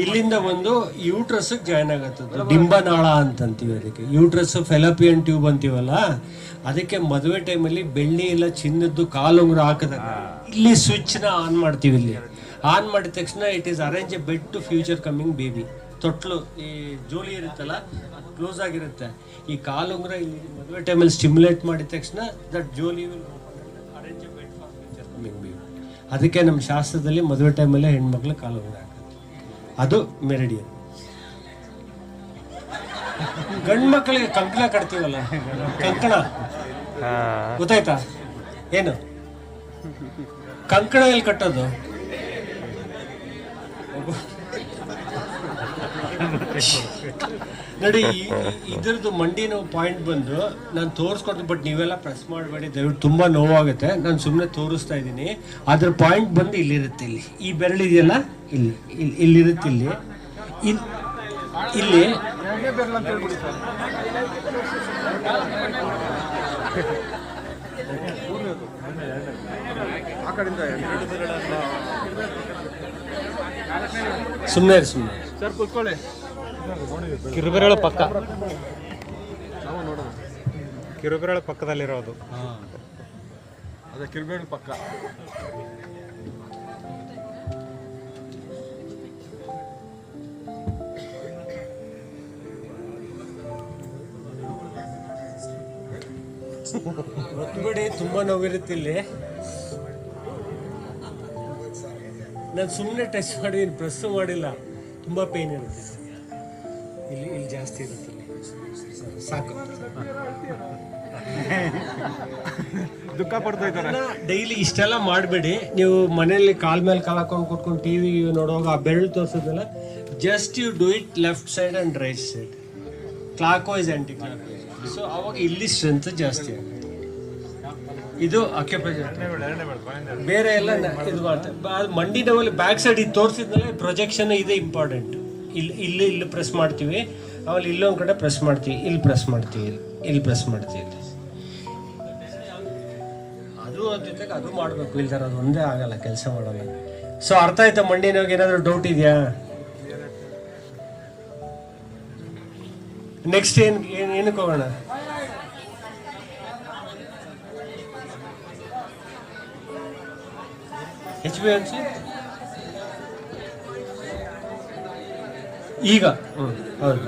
ಇಲ್ಲಿಂದ ಬಂದು ಯೂಟ್ರಸ್ ಜಾಯ್ನ್ ಆಗತ್ತದು, ಡಿಂಬನಾಳ ಅಂತಂತೀವಿ ಅದಕ್ಕೆ. ಯೂಟ್ರಸ್ ಫೆಲಪಿಯನ್ ಟ್ಯೂಬ್ ಅಂತೀವಲ್ಲ, ಅದಕ್ಕೆ ಮದುವೆ ಟೈಮಲ್ಲಿ ಬೆಳ್ಳಿ ಎಲ್ಲ ಚಿನ್ನದ್ದು ಕಾಲು ಉಂಗುರ ಹಾಕಿದಾಗ ಇಲ್ಲಿ ಸ್ವಿಚ್ನ ಆನ್ ಮಾಡ್ತೀವಿ. ಇಲ್ಲಿ ಆನ್ ಮಾಡಿದ ತಕ್ಷಣ it is arrange a bed to future coming baby. ತೊಟ್ಲು ಈ ಜೋಲಿ ಇರುತ್ತಲ್ಲ, ಅದು ಕ್ಲೋಸ್ ಆಗಿರುತ್ತೆ. ಈ ಕಾಲು ಉಂಗುರ ಇಲ್ಲಿ ಮದುವೆ ಟೈಮಲ್ಲಿ ಸ್ಟಿಮ್ಯುಲೇಟ್ ಮಾಡಿದ ತಕ್ಷಣ ದಟ್ ಜೋಲಿ will arrange a bed for future coming baby. ಅದಕ್ಕೆ ನಮ್ಮ ಶಾಸ್ತ್ರದಲ್ಲಿ ಮದುವೆ ಟೈಮಲ್ಲೇ ಹೆಣ್ಮಕ್ಳು ಕಾಲು ಉಂಗುರ ಹಾಕೋದು, ಅದು ಮೆರಿಡಿಯನ್. ಗಂಡು ಮಕ್ಕಳಿಗೆ ಕಂಕಣ ಕಟ್ತೀವಲ್ಲ, ಕಂಕಣ ಗೊತ್ತಾಯ್ತಾ? ಏನು ಕಂಕಣ ಎಲ್ಲಿ ಕಟ್ಟೋದು? ನೋಡಿ, ಇದ್ರದ್ದು ಮಂಡಿ ನೋವು ಪಾಯಿಂಟ್ ಬಂದು ನಾನು ತೋರಿಸ್ಕೊಡ್ತೀನಿ, ಬಟ್ ನೀವೆಲ್ಲ ಪ್ರೆಸ್ ಮಾಡಬೇಡಿ ದಯವಿಟ್ಟು, ತುಂಬ ನೋವಾಗುತ್ತೆ. ನಾನು ಸುಮ್ಮನೆ ತೋರಿಸ್ತಾ ಇದ್ದೀನಿ. ಅದ್ರ ಪಾಯಿಂಟ್ ಬಂದು ಇಲ್ಲಿರುತ್ತೆ, ಇಲ್ಲಿ ಈ ಬೆರಳಿದೆಯಲ್ಲ, ಇಲ್ಲಿ ಇಲ್ಲಿರುತ್ತೆ, ಇಲ್ಲಿ ಇಲ್ಲಿ ಸುಮ್ಮನೆ ಸರ್ ಕೂತ್ಕೊಳ್ಳಿ. ಕಿರುಬೆರಳು ಪಕ್ಕ, ಕಿರುಬೆರಳು ಪಕ್ಕದಲ್ಲಿರೋದು. ಅದೇ ಕಿರುಬೆರಳು ಪಕ್ಕ. ಒತ್ತುಗಡೆ ತುಂಬ ನೋವಿರುತ್ತೆ ಇಲ್ಲಿ. ನಾನು ಸುಮ್ಮನೆ ಟಚ್ ಮಾಡಿದ್ದೀನಿ, ಪ್ರೆಸ್ ಮಾಡಿಲ್ಲ. ತುಂಬ ಪೇನ್ ಇರುತ್ತೆ ಇಲ್ಲಿ ಜಾಸ್ತಿ ಇರುತ್ತೆ. ಇಲ್ಲಿ ಸಾಕು, ದುಃಖ ಪಡ್ತಾ ಇದ್ದಾರೆ. ಡೈಲಿ ಇಷ್ಟೆಲ್ಲ ಮಾಡಬೇಡಿ. ನೀವು ಮನೆಯಲ್ಲಿ ಕಾಲ್ ಮೇಲೆ ಕಾಲು ಹಾಕೊಂಡು ಕೂತ್ಕೊಂಡು ಟಿವಿ ನೋಡುವಾಗ ಆ ಬೆರಳು ತೋರಿಸೋದಲ್ಲ, just you do it left side and right side, clockwise anticlockwise. So ಅವಾಗ ಇಲ್ಲಿ ಸ್ಟ್ರೆಂತ್ ಜಾಸ್ತಿ ಆಗುತ್ತೆ. ಇದು ಅಕ್ಯುಪ್ರೆಷರ್. ಬೇರೆ ಎಲ್ಲ ಇದು ಮಾಡ್ತಾರೆ. ಮಂಡಿ ನೋವಲ್ಲಿ ಬ್ಯಾಕ್ ಸೈಡ್ ಇದು ತೋರಿಸಿದ್ಮೇಲೆ ಪ್ರೊಜೆಕ್ಷನ್ ಇದೆ ಇಂಪಾರ್ಟೆಂಟ್. ಇಲ್ಲಿ ಪ್ರೆಸ್ ಮಾಡ್ತೀವಿ, ಆಮೇಲೆ ಇಲ್ಲೊಂದು ಕಡೆ ಪ್ರೆಸ್ ಮಾಡ್ತೀವಿ, ಇಲ್ಲಿ ಪ್ರೆಸ್ ಮಾಡ್ತೀವಿ, ಇಲ್ಲಿ ಪ್ರೆಸ್ ಮಾಡ್ತೀವಿ. ಅದು ಜೊತೆಗೆ ಅದು ಮಾಡಬೇಕು, ಇಲ್ದಾರ ಅದು ಒಂದೇ ಆಗಲ್ಲ ಕೆಲಸ ಮಾಡೋದು. ಸೊ ಅರ್ಥ ಆಯ್ತಾ? ಮಂಡಿ ನೋವಿಗೆ ಏನಾದರೂ ಡೌಟ್ ಇದೆಯಾ? ನೆಕ್ಸ್ಟ್ ಏನಕ್ಕೆ ಹೋಗೋಣ? HbA1c ಈಗ ಹೌದು.